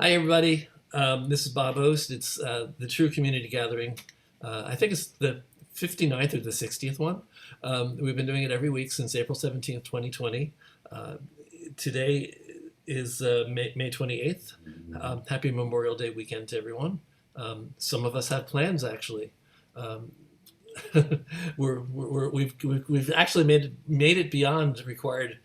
Hi, everybody. This is Bob Ost. It's the True Community Gathering. I think it's the 59th or the 60th one. We've been doing it every week since April 17th, 2020. Uh, Today is May 28th. Happy Memorial Day weekend to everyone. Some of us have plans, actually. Um, we've actually made it beyond required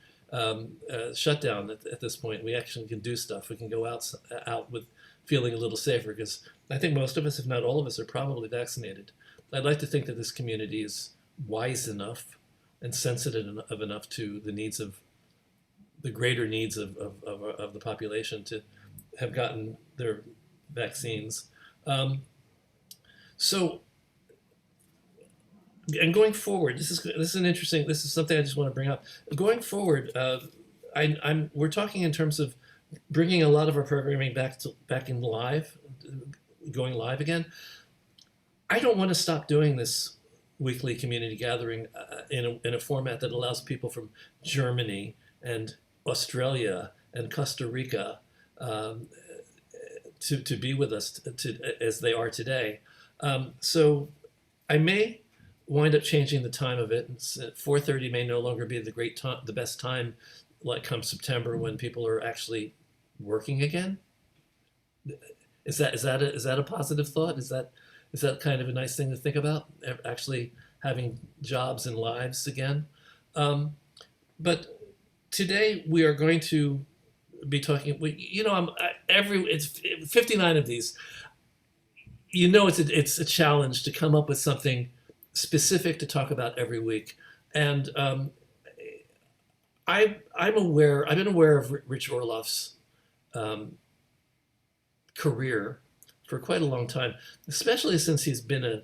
shutdown at this point. We actually can do stuff. We can go out with feeling a little safer because I think most of us, if not all of us, are probably vaccinated. I'd like to think that this community is wise enough and sensitive enough to the needs of the greater needs of the population to have gotten their vaccines. Um, so and going forward, this is an interesting. This is something I just want to bring up. Going forward, we're talking in terms of bringing a lot of our programming back in live, going live again. I don't want to stop doing this weekly community gathering in a format that allows people from Germany and Australia and Costa Rica um, to be with us as they are today. So I may wind up changing the time of it. 4:30 may no longer be the best time, like come September when people are actually working again. Is that a positive thought? Is that kind of a nice thing to think about? Actually having jobs and lives again. Um, but today we are going to be talking. It's 59 of these. It's a challenge to come up with something specific to talk about every week. And I've been aware of Rich Orloff's um, career for quite a long time, especially since he's been a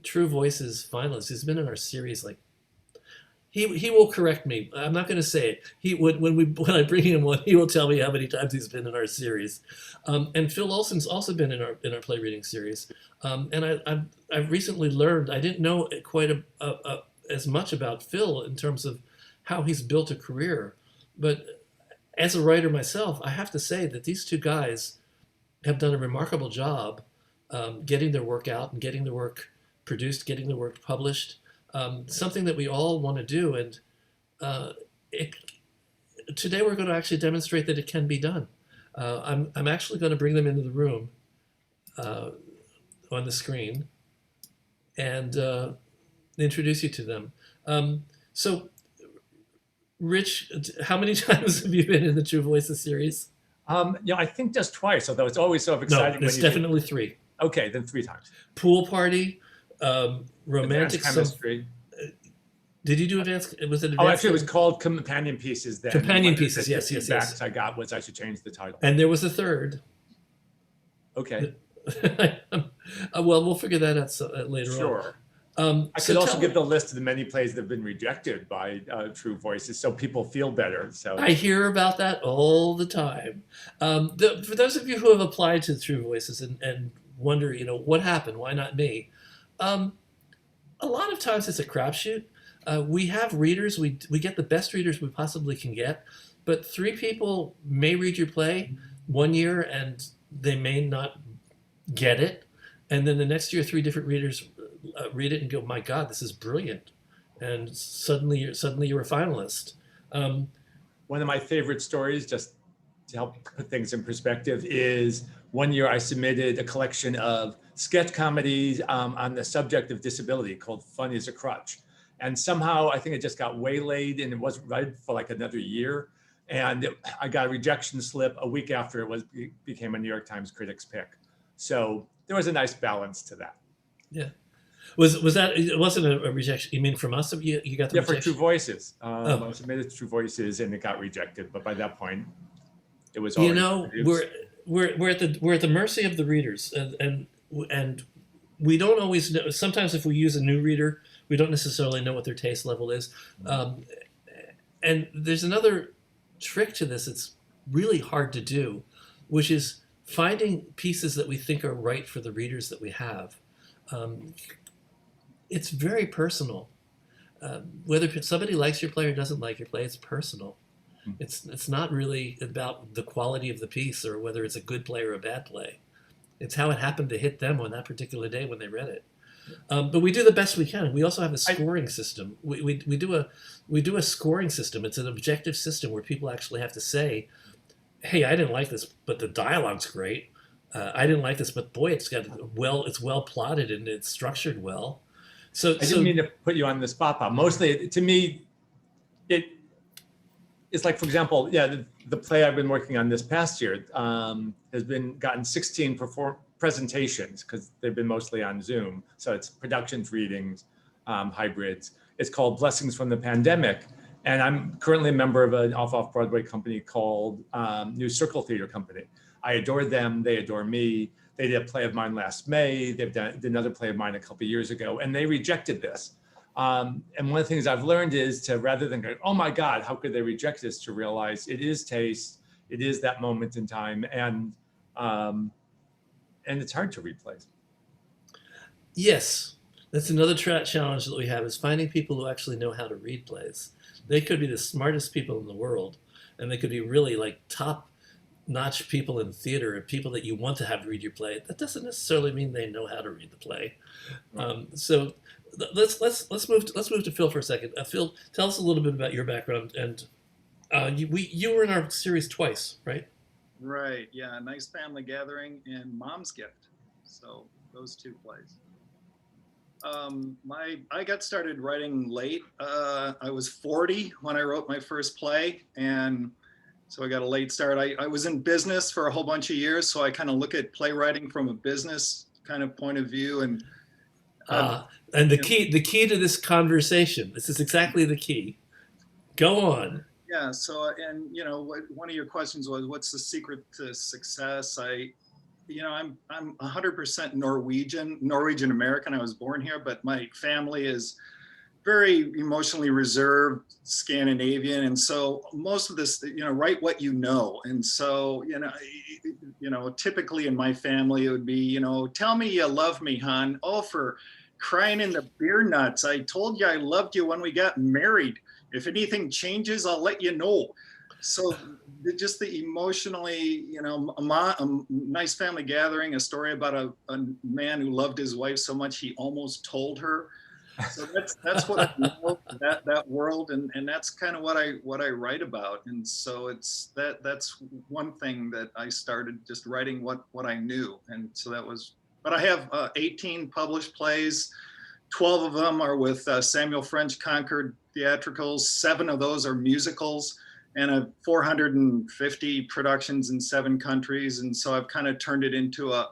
True Voices finalist. He's been in our series like he will correct me. I'm not going to say it. When I bring him on, he will tell me how many times he's been in our series. And Phil Olson's also been in our play reading series. I've recently learned I didn't know quite as much about Phil in terms of how he's built a career, but as a writer myself, I have to say that these two guys have done a remarkable job getting their work out and getting their work produced, getting their work published. Something that we all want to do, and uh, it, today we're going to actually demonstrate that it can be done. I'm actually going to bring them into the room uh, on the screen and introduce you to them. So, Rich, how many times have you been in the True Voices series? I think just twice, although it's always sort of No, exciting when it's you do. definitely three. Okay, then three times. Pool party, Advanced romantic. chemistry. Did you do advanced? Was it Oh, advanced? actually, it was called Companion Pieces then. Companion One of pieces. the Yes, yes, yes. feedbacks I got was I should change the title. And there was a third. Okay, Well, we'll figure that out later on. sure. I So could also tell give me, the list of the many plays that have been rejected by True Voices so people feel better. So, I hear about that all the time. For those of you who have applied to True Voices and wonder, what happened? Why not me? Um, a lot of times it's a crapshoot. We have readers. We get the best readers we possibly can get, but three people may read your play one year and they may not get it, and then the next year three different readers read it and go, "My God, this is brilliant!" And suddenly you're a finalist. Um, one of my favorite stories, just to help put things in perspective, is one year I submitted a collection of sketch comedies on the subject of disability called Fun is a Crutch. And somehow I think it just got waylaid and it wasn't read for like another year. I got a rejection slip a week after became a New York Times critics pick. So there was a nice balance to that. yeah, was that? It wasn't a rejection. You mean from us? You got the Yeah, for True rejection? Voices. Oh, I submitted to True Voices and it got rejected. But by that point, it was you already know, produced. we're at the mercy of the readers, and we don't always know. Sometimes if we use a new reader, we don't necessarily know what their taste level is. Um, and there's another trick to this. It's really hard to do, which is finding pieces that we think are right for the readers that we have. Um, it's very personal. Whether somebody likes your play or doesn't like your play, it's personal. It's not really about the quality of the piece or whether it's a good play or a bad play. It's how it happened to hit them on that particular day when they read it. But we do the best we can. We also have a scoring system. We do a scoring system. It's an objective system where people actually have to say, "Hey, I didn't like this, but the dialogue's great. I didn't like this, but boy, it's well plotted and it's structured well." So I didn't mean to put you on the spot, Bob. Mostly, to me, it's like, for example, the play I've been working on this past year has gotten 16 presentations because they've been mostly on Zoom. So it's productions, readings, hybrids. It's called Blessings from the Pandemic. And I'm currently a member of an off-Broadway company called New Circle Theater Company. I adore them. They adore me. They did a play of mine last May. They've did another play of mine a couple of years ago, and they rejected this. And one of the things I've learned is to, rather than go, "Oh my God, how could they reject this?" to realize it is taste, it is that moment in time, and it's hard to replace. yes, that's another challenge that we have is finding people who actually know how to read plays. They could be the smartest people in the world, and they could be really like top-notch people in theater and people that you want to have read your play. That doesn't necessarily mean they know how to read the play. So let's move to Phil for a second. Phil, tell us a little bit about your background, and you were in our series twice, right? Right. Yeah. Nice Family Gathering and Mom's Gift. So those two plays. I got started writing late. I was 40 when I wrote my first play, and so I got a late start. I was in business for a whole bunch of years, so I kind of look at playwriting from a business kind of point of view. And the key to this conversation, this is exactly the key. Go on. Yeah. So, and one of your questions was, what's the secret to success? I'm 100% Norwegian American. I was born here, but my family is very emotionally reserved, Scandinavian, and so most of this, write what you know. And so, typically in my family, it would be, tell me you love me, hon. Oh, for crying in the beer nuts! I told you I loved you when we got married. If anything changes, I'll let you know. So just the emotionally, a Nice Family Gathering, a story about a man who loved his wife so much he almost told her. So that's what I know, that world, and that's kind of what I write about. And so that's one thing that I started just writing what I knew. And so that was, but I have 18 published plays. 12 of them are with Samuel French Concord Theatricals. 7 of those are musicals, and 450 productions in 7 countries. And so I've kind of turned it into a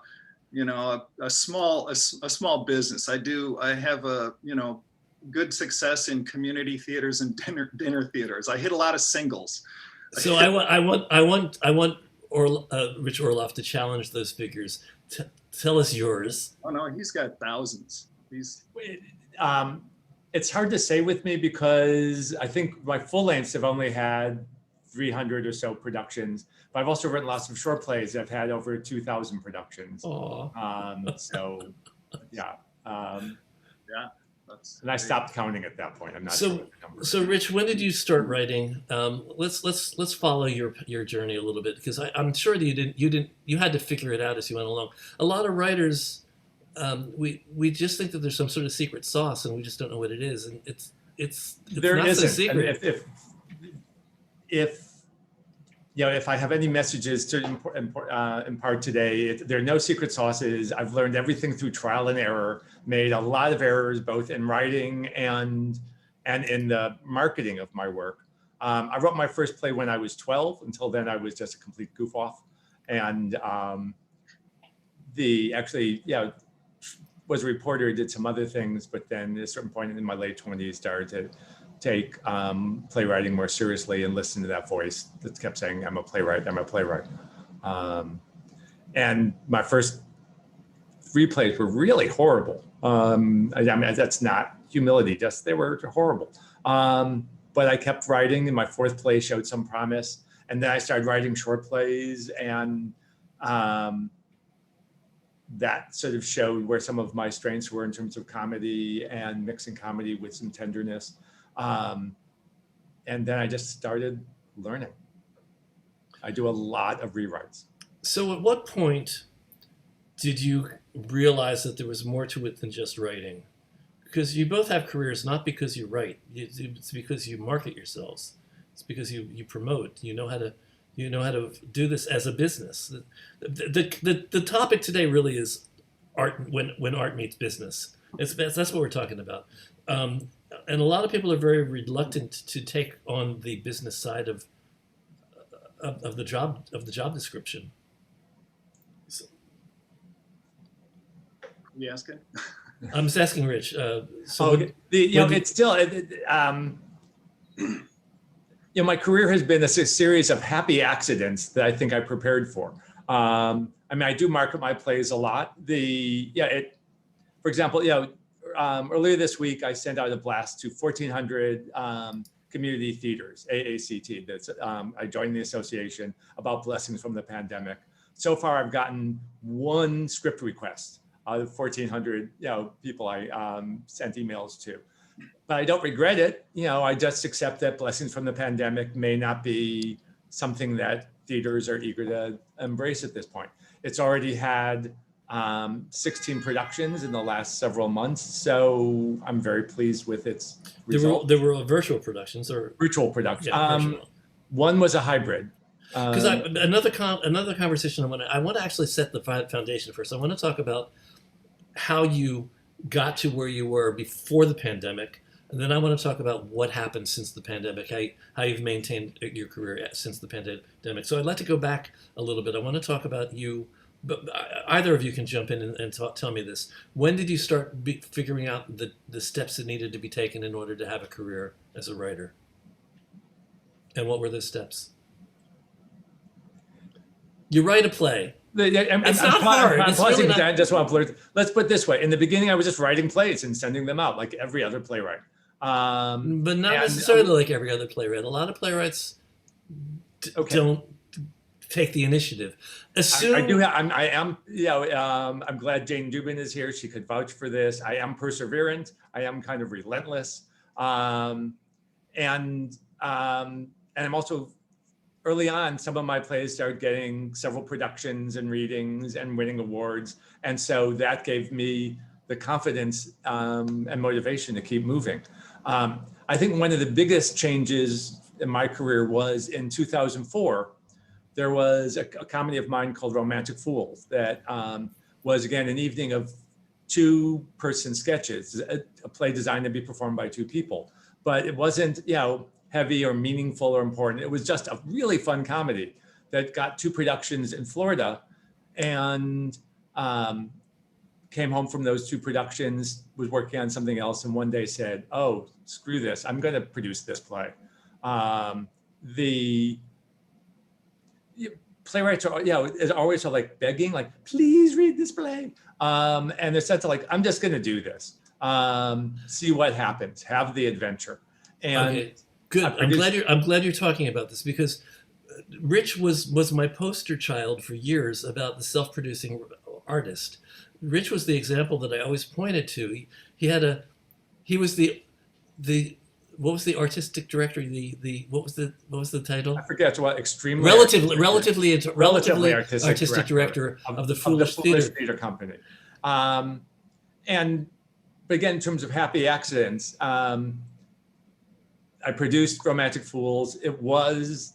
small business. I have good success in community theaters and dinner theaters. I hit a lot of singles. So I want Rich Orloff to challenge those figures. Tell us yours. Oh no, he's got thousands. It's hard to say with me because I think my full lengths have only had 300 or so productions, but I've also written lots of short plays. I've had over 2,000 productions. So yeah. And I stopped counting at that point. I'm not sure what the number is. So Rich, when did you start writing? Let's follow your journey a little bit, because I'm sure that you had to figure it out as you went along. A lot of writers, we just think that there's some sort of secret sauce, and we just don't know what it is, and it's there not isn't. so secret. And if I have any messages to impart today, there are no secret sauces. I've learned everything through trial and error, made a lot of errors, both in writing and in the marketing of my work. I wrote my first play when I was 12. Until then, I was just a complete goof off. And was a reporter, did some other things, but then at a certain point in my late 20s, started to take playwriting more seriously and listen to that voice that kept saying, I'm a playwright. And my first 3 plays were really horrible. I mean, that's not humility, just they were horrible. But I kept writing, and my 4th play showed some promise. And then I started writing short plays, and that sort of showed where some of my strengths were in terms of comedy and mixing comedy with some tenderness. And then I just started learning. I do a lot of rewrites. So at what point did you realize that there was more to it than just writing? Because you both have careers not because you write, it's because you market yourselves. It's because you promote. You know how to do this as a business. The topic today really is art when art meets business. That's what we're talking about. And a lot of people are very reluctant to take on the business side of the job description. So, You asking? I'm just asking Rich. It's still, my career has been a series of happy accidents that I think I prepared for. I do market my plays a lot. For example, earlier this week, I sent out a blast to 1,400 community theaters, AACT. That's I joined the association about blessings from the pandemic. So far, I've gotten one script request out of 1,400 people I sent emails to. But I don't regret it. I just accept that blessings from the pandemic may not be something that theaters are eager to embrace at this point. It's already had 16 productions in the last several months, so I'm very pleased with its results. There were virtual productions or virtual productions. Yeah, virtual. One was a hybrid. Because another conversation I want to actually set the foundation first. I want to talk about how you got to where you were before the pandemic, and then I want to talk about what happened since the pandemic, how you've maintained your career since the pandemic. So I'd like to go back a little bit. I want to talk about you, but either of you can jump in and tell me this. When did you start figuring out the steps that needed to be taken in order to have a career as a writer? And what were those steps? You write a play. It's not hard. I'm pausing, I just want to blur. Let's put it this way. In the beginning, I was just writing plays and sending them out like every other playwright. But not necessarily like every other playwright. A lot of playwrights don't take the initiative. I do. I'm glad Jane Dubin is here. She could vouch for this. I am perseverant. I am kind of relentless. And I'm also, early on, some of my plays started getting several productions and readings and winning awards. And so that gave me the confidence and motivation to keep moving. I think one of the biggest changes in my career was in 2004, there was a comedy of mine called Romantic Fools that was, again, an evening of two-person sketches, a play designed to be performed by two people. But it wasn't, heavy or meaningful or important. It was just a really fun comedy that got two productions in Florida, and came home from those two productions, was working on something else, and one day said, oh, screw this, I'm going to produce this play. The playwrights are, always are like begging, like, please read this play. And they're set to like, I'm just going to do this. See what happens, have the adventure. And okay. Good. I'm glad you're talking about this, because Rich was my poster child for years about the self-producing artist. Rich was the example that I always pointed to. He was the what was the artistic director? What was the title? I forget what extremely relatively artistic director of the Foolish Theater Company. But again, in terms of happy accidents, I produced Romantic Fools. It was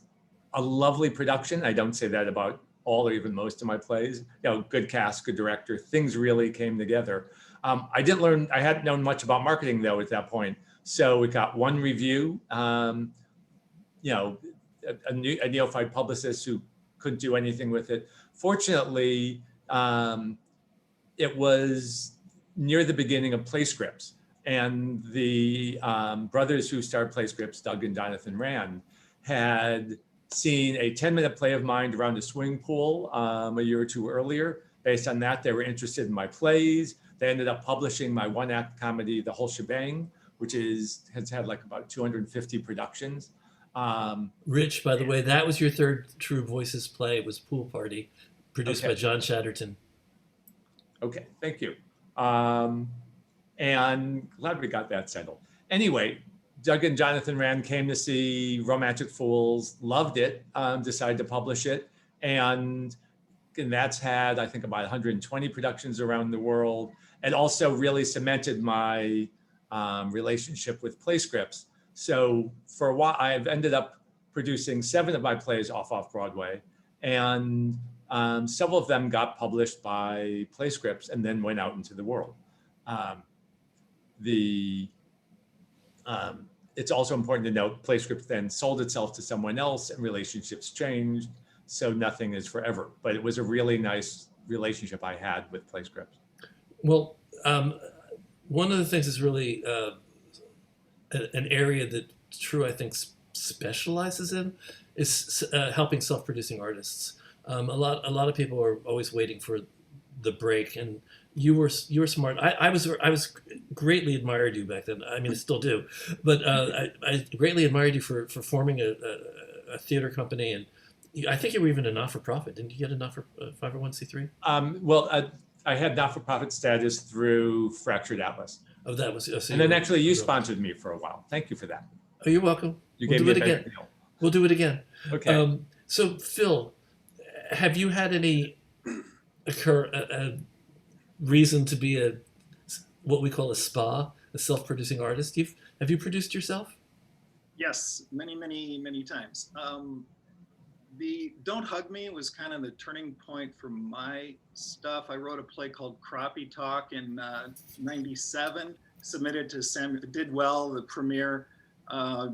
a lovely production. I don't say that about all or even most of my plays. Good cast, good director. Things really came together. I hadn't known much about marketing though at that point. So we got one review. A neophyte publicist who couldn't do anything with it. Fortunately, it was near the beginning of play scripts. And the brothers who started play scripts, Doug and Jonathan Rand, had seen a 10-minute play of mine around a swimming pool a year or two earlier. Based on that, they were interested in my plays. They ended up publishing my one-act comedy, The Whole Shebang, which has had like about 250 productions. Rich, by the way, that was your third True Voices play. It was Pool Party, produced by John Chatterton. Okay, thank you. And glad we got that settled. Anyway, Doug and Jonathan Rand came to see Romantic Fools, loved it, decided to publish it. And that's had, I think, about 120 productions around the world. And also really cemented my relationship with play scripts. So for a while, I've ended up producing 7 of my plays off Broadway. And several of them got published by play scripts and then went out into the world. It's also important to note PlayScript then sold itself to someone else and relationships changed. So nothing is forever, but it was a really nice relationship I had with PlayScript. Well, one of the things is really an area that True, I think, specializes in is helping self-producing artists. A lot of people are always waiting for the break, and you were smart. I was greatly admired you back then. I mean, I still do, but I greatly admired you for forming a theater company, and I think you were even a not-for-profit. Didn't you get a 501c3? I had not-for-profit status through Fractured Atlas. Oh, that was. And then actually, you sponsored me for a while. Thank you for that. Oh, you're welcome. You We'll gave do me it a again. better deal. We'll do it again. Okay. So, Phil, have you had any reason to be what we call a self-producing artist? Have you produced yourself? Yes, many times. The Don't Hug Me was kind of the turning point for my stuff. I wrote a play called Crappie Talk in '97, submitted to Samuel, did well, the premiere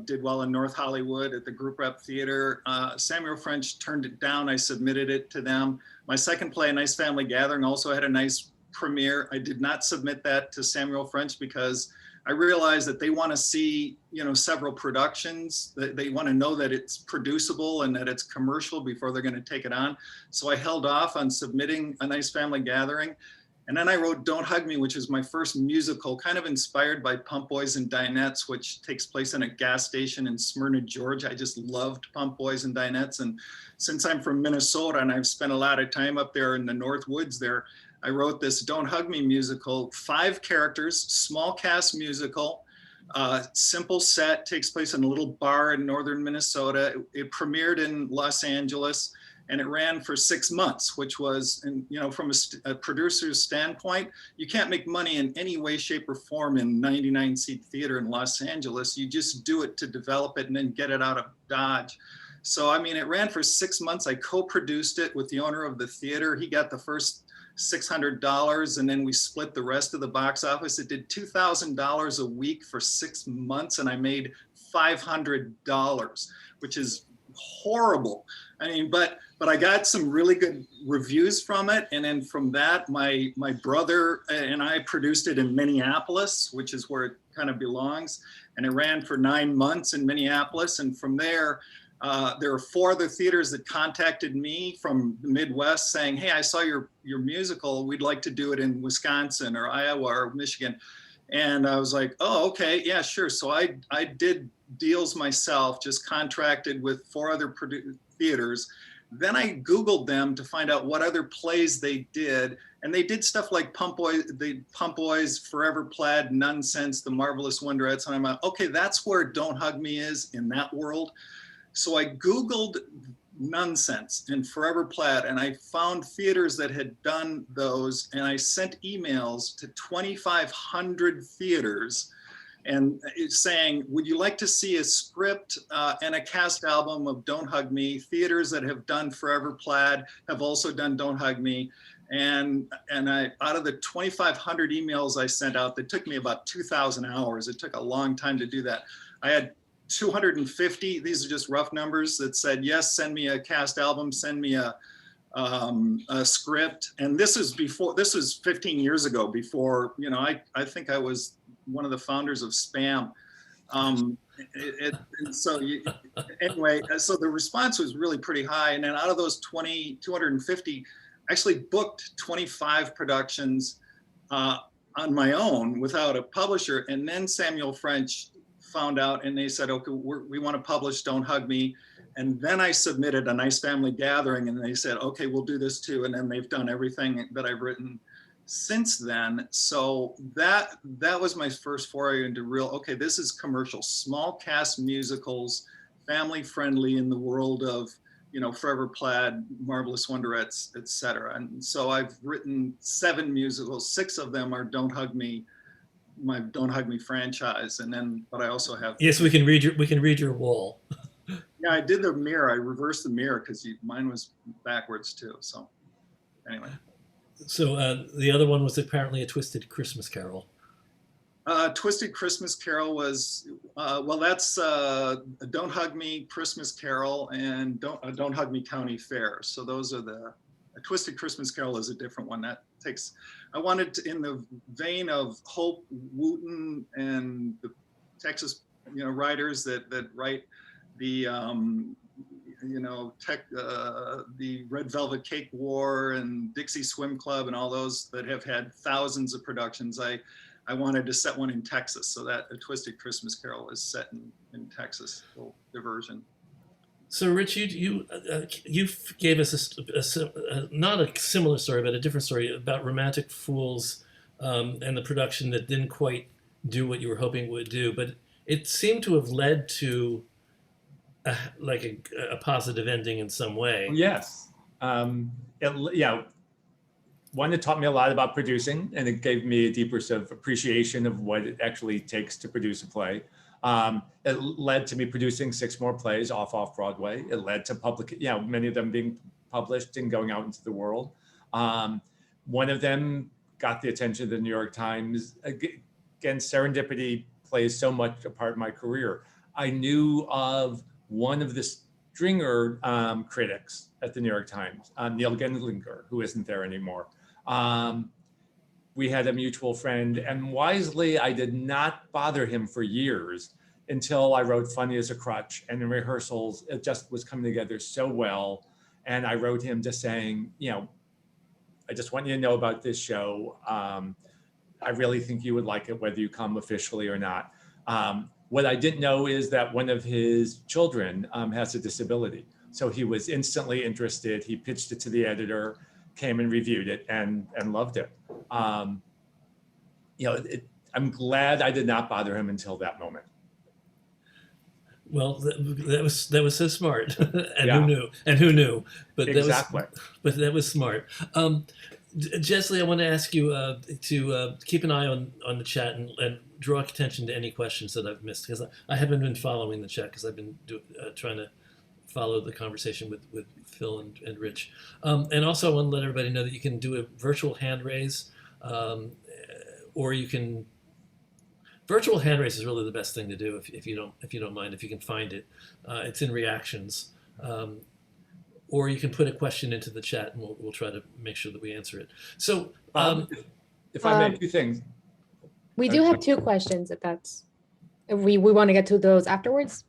did well in North Hollywood at the Group Rep Theater. Samuel French turned it down. I submitted it to them. My second play, A Nice Family Gathering, also had a nice premiere. I did not submit that to Samuel French because I realized that they want to see, several productions. They want to know that it's producible and that it's commercial before they're going to take it on. So I held off on submitting A Nice Family Gathering. And then I wrote Don't Hug Me, which is my first musical, kind of inspired by Pump Boys and Dinettes, which takes place in a gas station in Smyrna, Georgia. I just loved Pump Boys and Dinettes. And since I'm from Minnesota and I've spent a lot of time up there in the North Woods there, I wrote this Don't Hug Me musical, 5 characters, small cast musical, simple set, takes place in a little bar in northern Minnesota. It premiered in Los Angeles and it ran for 6 months, which was, from a producer's standpoint, you can't make money in any way, shape or form in 99-seat theater in Los Angeles. You just do it to develop it and then get it out of Dodge. So, it ran for 6 months. I co-produced it with the owner of the theater. He got the first $600 and then we split the rest of the box office. It did $2,000 a week for 6 months and I made $500, which is horrible. But I got some really good reviews from it. And then from that, my brother and I produced it in Minneapolis, which is where it kind of belongs. And it ran for 9 months in Minneapolis. And from there are 4 other theaters that contacted me from the Midwest saying, hey, I saw your musical. We'd like to do it in Wisconsin or Iowa or Michigan. And I was like, oh, okay, yeah, sure. So I did deals myself, just contracted with 4 other theaters. Then I Googled them to find out what other plays they did. And they did stuff like Pump Boys, Forever Plaid, Nonsense, The Marvelous Wonderettes. And I'm like, okay, that's where Don't Hug Me is in that world. So I Googled Nonsense and Forever Plaid, and I found theaters that had done those, and I sent emails to 2,500 theaters and saying, would you like to see a script and a cast album of Don't Hug Me? Theaters that have done Forever Plaid have also done Don't Hug Me. And I, out of the 2,500 emails I sent out, that took me about 2,000 hours. It took a long time to do that. I had 250, these are just rough numbers, that said, yes, send me a cast album, send me a script. And this is 15 years ago, before, I think I was one of the founders of Spam. So the response was really pretty high. And then out of those 250, I actually booked 25 productions on my own without a publisher. And then Samuel French found out and they said, okay, we want to publish Don't Hug Me. And then I submitted A Nice Family Gathering and they said, okay, we'll do this too. And then they've done everything that I've written since then. So that was my first foray into real, okay, this is commercial, small cast musicals, family friendly in the world of, you know, Forever Plaid, Marvelous Wonderettes, etc. And so I've written 7 musicals. 6 of them are Don't Hug Me, my Don't Hug Me franchise. And then, but I also have. Yes, we can read your wall. Yeah, I did the mirror. I reversed the mirror because mine was backwards too. So anyway. So the other one was apparently A Twisted Christmas Carol. Twisted Christmas Carol was, well, that's Don't Hug Me Christmas Carol and Don't Hug Me County Fair. So those are a Twisted Christmas Carol is a different one. That takes, I wanted to, in the vein of Hope Wooten and the Texas, you know, writers that write the, you know, the Red Velvet Cake War and Dixie Swim Club and all those that have had thousands of productions. I wanted to set one in Texas, so that A Twisted Christmas Carol is set in Texas, a little diversion. So, Rich, you gave us not a similar story, but a different story about Romantic Fools and the production that didn't quite do what you were hoping it would do, but it seemed to have led to a positive ending in some way. Yes. One, it taught me a lot about producing, and it gave me a deeper sort of appreciation of what it actually takes to produce a play. It led to me producing 6 more plays off Broadway. It led to many of them being published and going out into the world. One of them got the attention of the New York Times. Again, serendipity plays so much a part of my career. I knew of one of the stringer critics at the New York Times, Neil Gendlinger, who isn't there anymore. We had a mutual friend, and wisely, I did not bother him for years until I wrote Funny as a Crutch. And in rehearsals, it just was coming together so well. And I wrote him just saying, you know, I just want you to know about this show. I really think you would like it, whether you come officially or not. What I didn't know is that one of his children has a disability. So he was instantly interested. He pitched it to the editor, came and reviewed it, and loved it. I'm glad I did not bother him until that moment. Well, that was so smart, and Yeah. who knew? But Exactly. that was smart. Jeslie, I want to ask you to keep an eye on the chat and draw attention to any questions that I've missed, because I haven't been following the chat because I've been trying to follow the conversation with Phil and Rich. And also I want to let everybody know that you can do a virtual hand raise, or you can. Virtual hand raise is really the best thing to do if you don't mind, if you can find it. It's in reactions. Or you can put a question into the chat and we'll try to make sure that we answer it. So if I may, 2 things. We do have 2 questions if we want to get to those afterwards.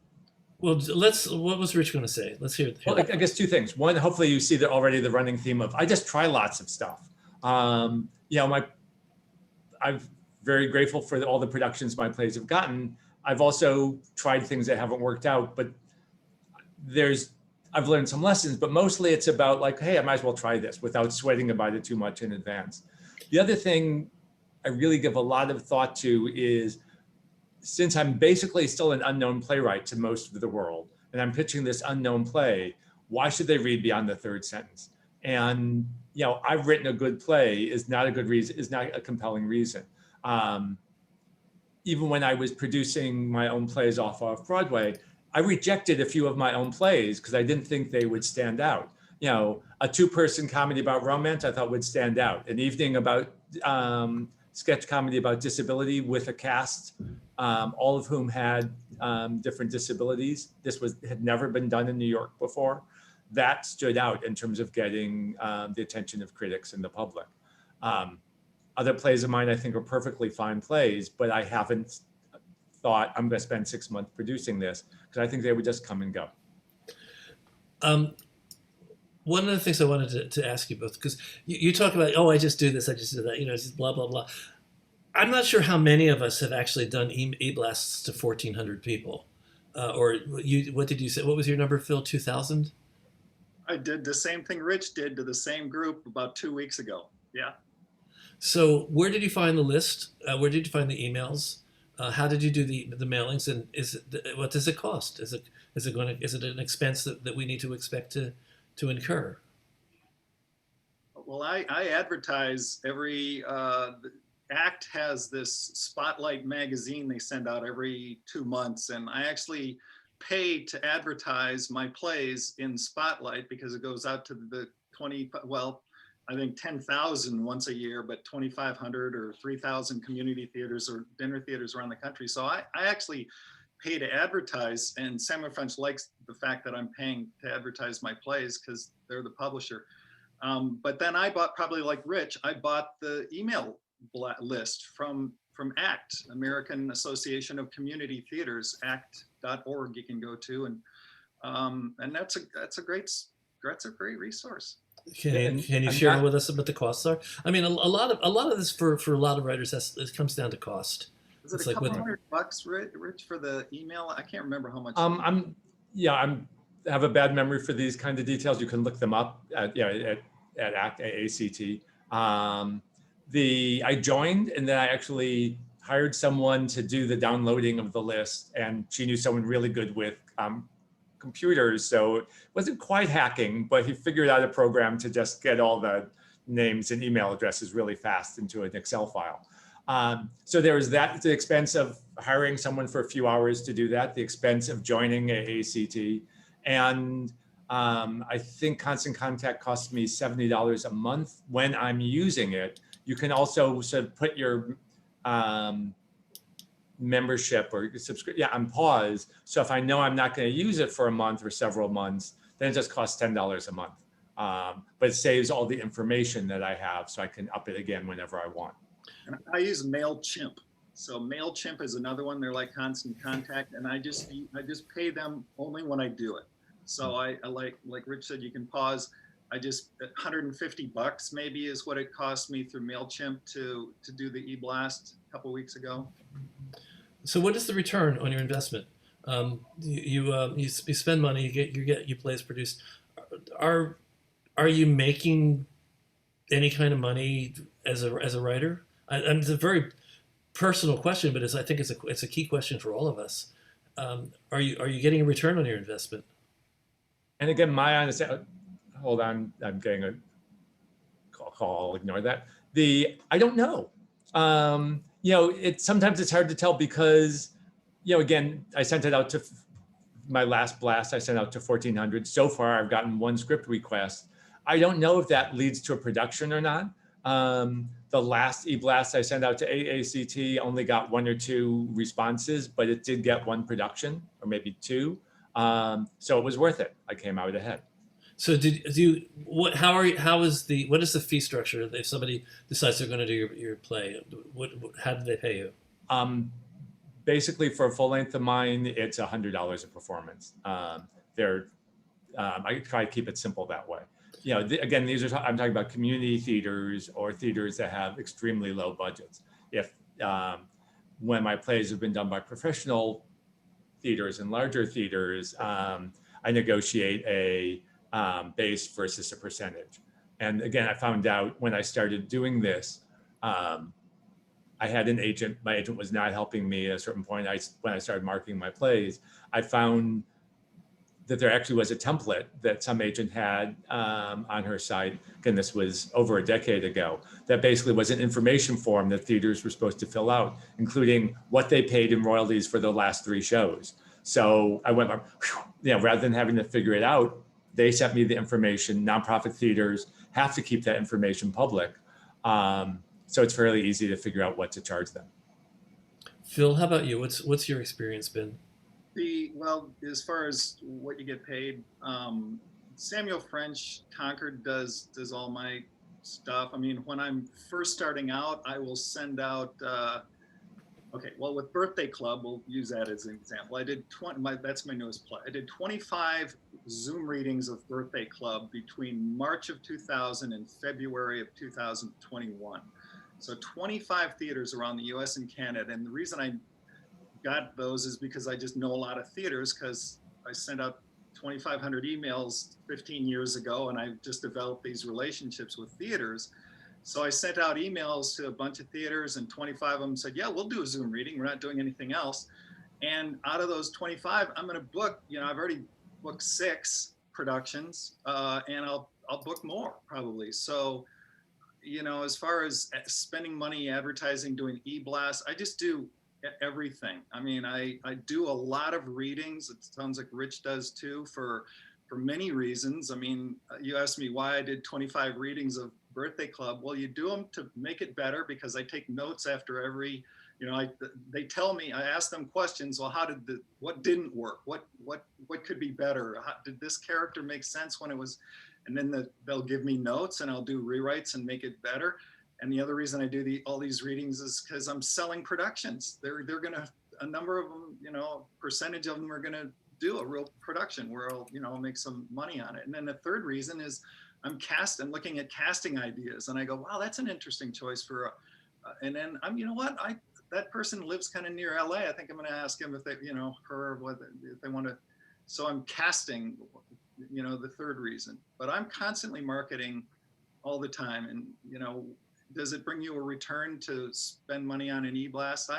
Well, what was Rich going to say? Let's hear it. Well, I guess 2 things. One, hopefully you see that already the running theme of, I just try lots of stuff. I'm very grateful for all the productions my plays have gotten. I've also tried things that haven't worked out, but I've learned some lessons, but mostly it's about like, hey, I might as well try this without sweating about it too much in advance. The other thing I really give a lot of thought to is, since I'm basically still an unknown playwright to most of the world, and I'm pitching this unknown play, why should they read beyond the 3rd sentence? And, I've written a good play is not a good reason, is not a compelling reason. Even when I was producing my own plays off Broadway, I rejected a few of my own plays because I didn't think they would stand out. A 2-person comedy about romance I thought would stand out. An evening about sketch comedy about disability with a cast, all of whom had different disabilities. This had never been done in New York before. That stood out in terms of getting the attention of critics and the public. Other plays of mine I think are perfectly fine plays, but I haven't thought I'm going to spend 6 months producing this because I think they would just come and go. One of the things I wanted to ask you both, because you talk about, I just do this, I just do that, it's just blah, blah, blah. I'm not sure how many of us have actually done e-blasts to 1,400 people. What did you say? What was your number, Phil? 2,000? I did the same thing Rich did to the same group about 2 weeks ago. Yeah. So where did you find the list? Where did you find the emails? How did you do the mailings? And what does it cost? Is it an expense that we need to expect to incur? Well, I advertise every, the ACT has this Spotlight magazine they send out every 2 months, and I actually pay to advertise my plays in Spotlight because it goes out to the 20, well, I think 10,000 once a year, but 2,500 or 3,000 community theaters or dinner theaters around the country. So I actually pay to advertise, and Samuel French likes the fact that I'm paying to advertise my plays because they're the publisher. But then I bought, probably like Rich, I bought the email list from ACT, American Association of Community Theaters, act.org. You can go to, and that's a great resource. Can you share with us what the costs are? I mean, a lot of this for a lot of writers, it comes down to cost. Is it a couple $100, Rich, for the email? I can't remember how much. I have a bad memory for these kind of details. You can look them up at ACT, AACT. I joined, and then I actually hired someone to do the downloading of the list, and she knew someone really good with computers, so it wasn't quite hacking, but he figured out a program to just get all the names and email addresses really fast into an Excel file. So there was that, the expense of hiring someone for a few hours to do that, the expense of joining AACT, and I think Constant Contact costs me $70 a month when I'm using it. You can also sort of put your membership or subscription on pause. So if I know I'm not going to use it for a month or several months, then it just costs $10 a month. But it saves all the information that I have, so I can up it again whenever I want. And I use Mailchimp. So Mailchimp is another one. They're like Constant Contact, and I just pay them only when I do it. So I like Rich said, you can pause. I just, $150 maybe is what it cost me through Mailchimp to do the e-blast a couple weeks ago. So what is the return on your investment? You spend money, you get your plays produced. Are you making any kind of money as a writer? And it's a very personal question, but I think it's a key question for all of us. Are you getting a return on your investment? And again, my honest, hold on, I'm getting a call. I'll ignore that. I don't know. Sometimes it's hard to tell because, again, I sent it out to my last blast. I sent out to 1,400. So far, I've gotten one script request. I don't know if that leads to a production or not. The last e-blast I sent out to AACT only got 1 or 2 responses, but it did get 1 production or maybe 2. So it was worth it. I came out ahead. So how is the fee structure if somebody decides they're going to do your play? How do they pay you? Basically, for a full length of mine, it's $100 a performance. I try to keep it simple that way. Again, I'm talking about community theaters or theaters that have extremely low budgets. When my plays have been done by professional theaters and larger theaters, I negotiate a base versus a percentage. And again, I found out when I started doing this, I had an agent. My agent was not helping me at a certain point. When I started marketing my plays, I found that there actually was a template that some agent had on her site. Again, this was over a decade ago. That basically was an information form that theaters were supposed to fill out, including what they paid in royalties for the last 3 shows. So I went, rather than having to figure it out, they sent me the information. Nonprofit theaters have to keep that information public. So it's fairly easy to figure out what to charge them. Phil, how about you? What's your experience been? Well, as far as what you get paid, Samuel French Concord does all my stuff. I mean, when I'm first starting out, I will send out, with Birthday Club, we'll use that as an example. I did that's my newest play. I did 25 Zoom readings of Birthday Club between March of 2000 and February of 2021. So 25 theaters around the US and Canada. And the reason I got those is because I just know a lot of theaters, because I sent out 2,500 emails 15 years ago, and I've just developed these relationships with theaters. So I sent out emails to a bunch of theaters, and 25 of them said, yeah, we'll do a Zoom reading. We're not doing anything else. And out of those 25, I'm going to book, I've already booked 6 productions, and I'll book more probably. So, as far as spending money, advertising, doing e-blasts, I just do everything. I mean, I do a lot of readings. It sounds like Rich does too, for many reasons. I mean, you asked me why I did 25 readings of Birthday Club. Well, you do them to make it better, because I take notes after every, they tell me, I ask them questions. Well, what didn't work? What could be better? Did this character make sense when it was, and then they'll give me notes, and I'll do rewrites and make it better. And the other reason I do all these readings is because I'm selling productions. They're gonna, a number of them, percentage of them are gonna do a real production where I'll make some money on it. And then the third reason is I'm looking at casting ideas, and I go, wow, that's an interesting choice for, and then that person lives kind of near LA. I think I'm going to ask him if they, if they want to. So I'm casting, the third reason. But I'm constantly marketing all the time. And, does it bring you a return to spend money on an e-blast?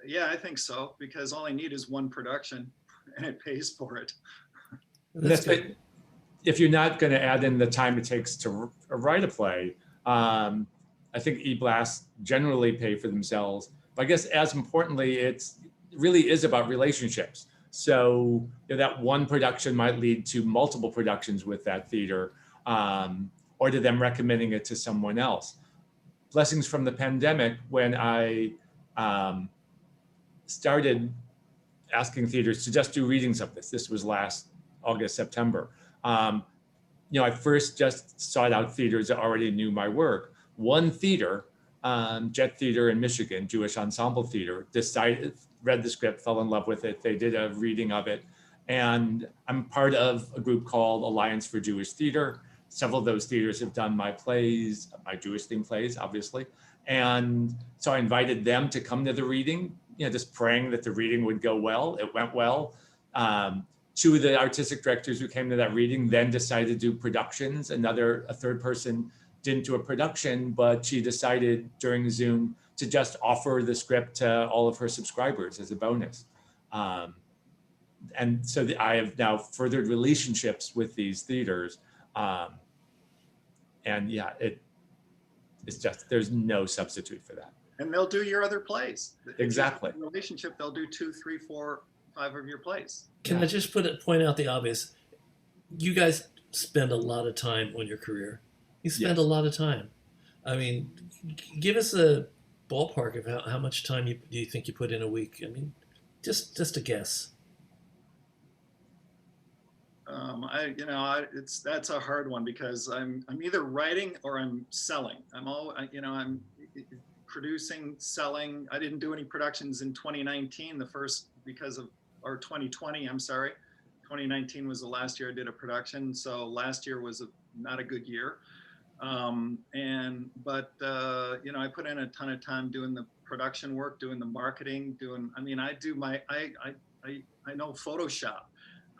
Yeah, I think so, because all I need is one production, and it pays for it. That's good. If you're not going to add in the time it takes to write a play, I think e-blasts generally pay for themselves. But I guess as importantly, it really is about relationships. So that one production might lead to multiple productions with that theater, or to them recommending it to someone else. Blessings from the pandemic, when I started asking theaters to just do readings of this was last August, September. I first just sought out theaters that already knew my work. One theater, Jet Theater in Michigan, Jewish Ensemble Theater, read the script, fell in love with it. They did a reading of it. And I'm part of a group called Alliance for Jewish Theater. Several of those theaters have done my plays, my Jewish themed plays, obviously. And so I invited them to come to the reading, just praying that the reading would go well. It went well. 2 of the artistic directors who came to that reading then decided to do productions. A third person didn't do a production, but she decided during Zoom to just offer the script to all of her subscribers as a bonus. And so I have now furthered relationships with these theaters. And yeah, it's just, there's no substitute for that. And they'll do your other plays. Exactly. In a relationship, they'll do 2, 3, 4, 5 of your plays. Can I just point out the obvious? You guys spend a lot of time on your career. You spend a lot of time. I mean, give us a ballpark of how much time do you think you put in a week? I mean, just a guess. That's a hard one, because I'm either writing or I'm selling. I'm producing, selling. I didn't do any productions in 2019, or 2020, I'm sorry. 2019 was the last year I did a production. So last year was not a good year. I put in a ton of time doing the production work, doing the marketing, I know Photoshop.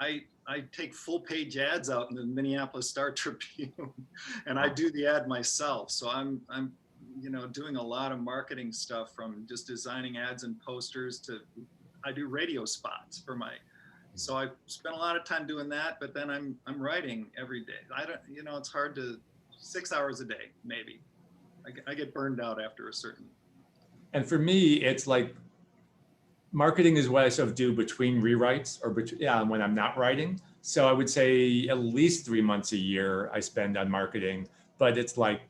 I take full page ads out in the Minneapolis Star Tribune, and I do the ad myself. So I'm doing a lot of marketing stuff, from just designing ads and posters to I do radio spots for so I spent a lot of time doing that, but then I'm writing every day. It's hard to 6 hours a day, maybe. I get burned out after a certain. And for me, it's like marketing is what I sort of do between rewrites or when I'm not writing. So I would say at least 3 months a year I spend on marketing, but it's like,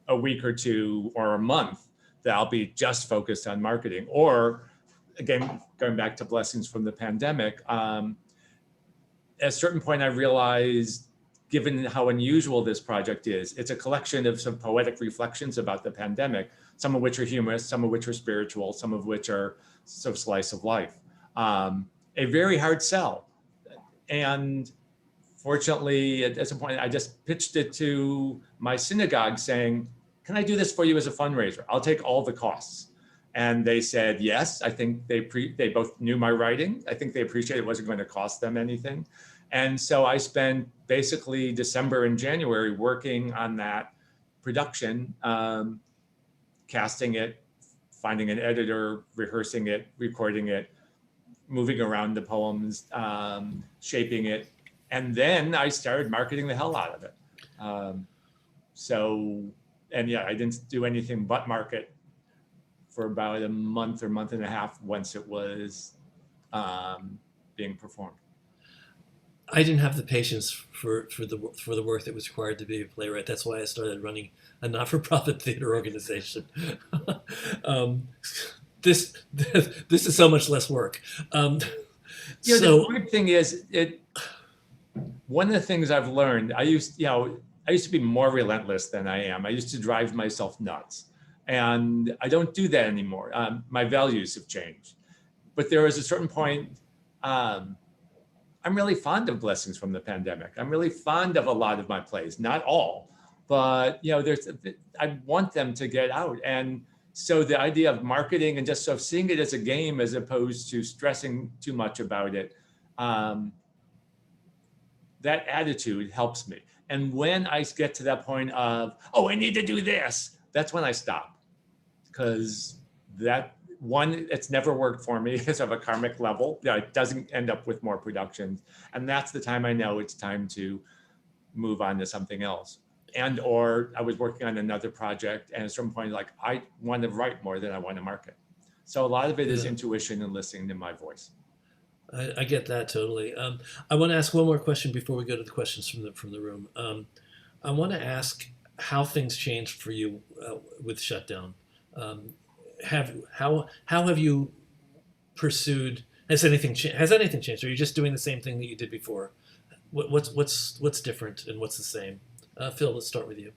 a week or 2 or a month that I'll be just focused on marketing. Or again, going back to blessings from the pandemic, at a certain point I realized, given how unusual this project is, it's a collection of some poetic reflections about the pandemic, some of which are humorous, some of which are spiritual, some of which are sort of slice of life. A very hard sell. And fortunately, at some point, I just pitched it to my synagogue saying, can I do this for you as a fundraiser? I'll take all the costs. And they said, yes. I think they both knew my writing. I think they appreciated it wasn't going to cost them anything. And so I spent basically December and January working on that production, casting it, finding an editor, rehearsing it, recording it, moving around the poems, shaping it. And then I started marketing the hell out of it. And yeah, I didn't do anything but market for about a month or month and a half once it was being performed. I didn't have the patience for the work that was required to be a playwright. That's why I started running a not-for-profit theater organization. This is so much less work. The weird thing is, one of the things I've learned, I used to be more relentless than I am. I used to drive myself nuts, and I don't do that anymore. My values have changed, but there was a certain point. I'm really fond of Blessings from the Pandemic. I'm really fond of a lot of my plays, not all, but I want them to get out. And so the idea of marketing and just sort of seeing it as a game as opposed to stressing too much about it, that attitude helps me. And when I get to that point of, oh, I need to do this, that's when I stop. Because it's never worked for me because of a karmic level. It doesn't end up with more productions. And that's the time I know it's time to move on to something else. Or I was working on another project, and at a certain point, like, I want to write more than I want to market. So a lot of it is intuition and listening to my voice. I get that totally. I want to ask one more question before we go to the questions from the room. I want to ask how things changed for you with Shutdown. How have you pursued? Has anything changed? Or are you just doing the same thing that you did before? What's different and what's the same? Phil, let's start with you.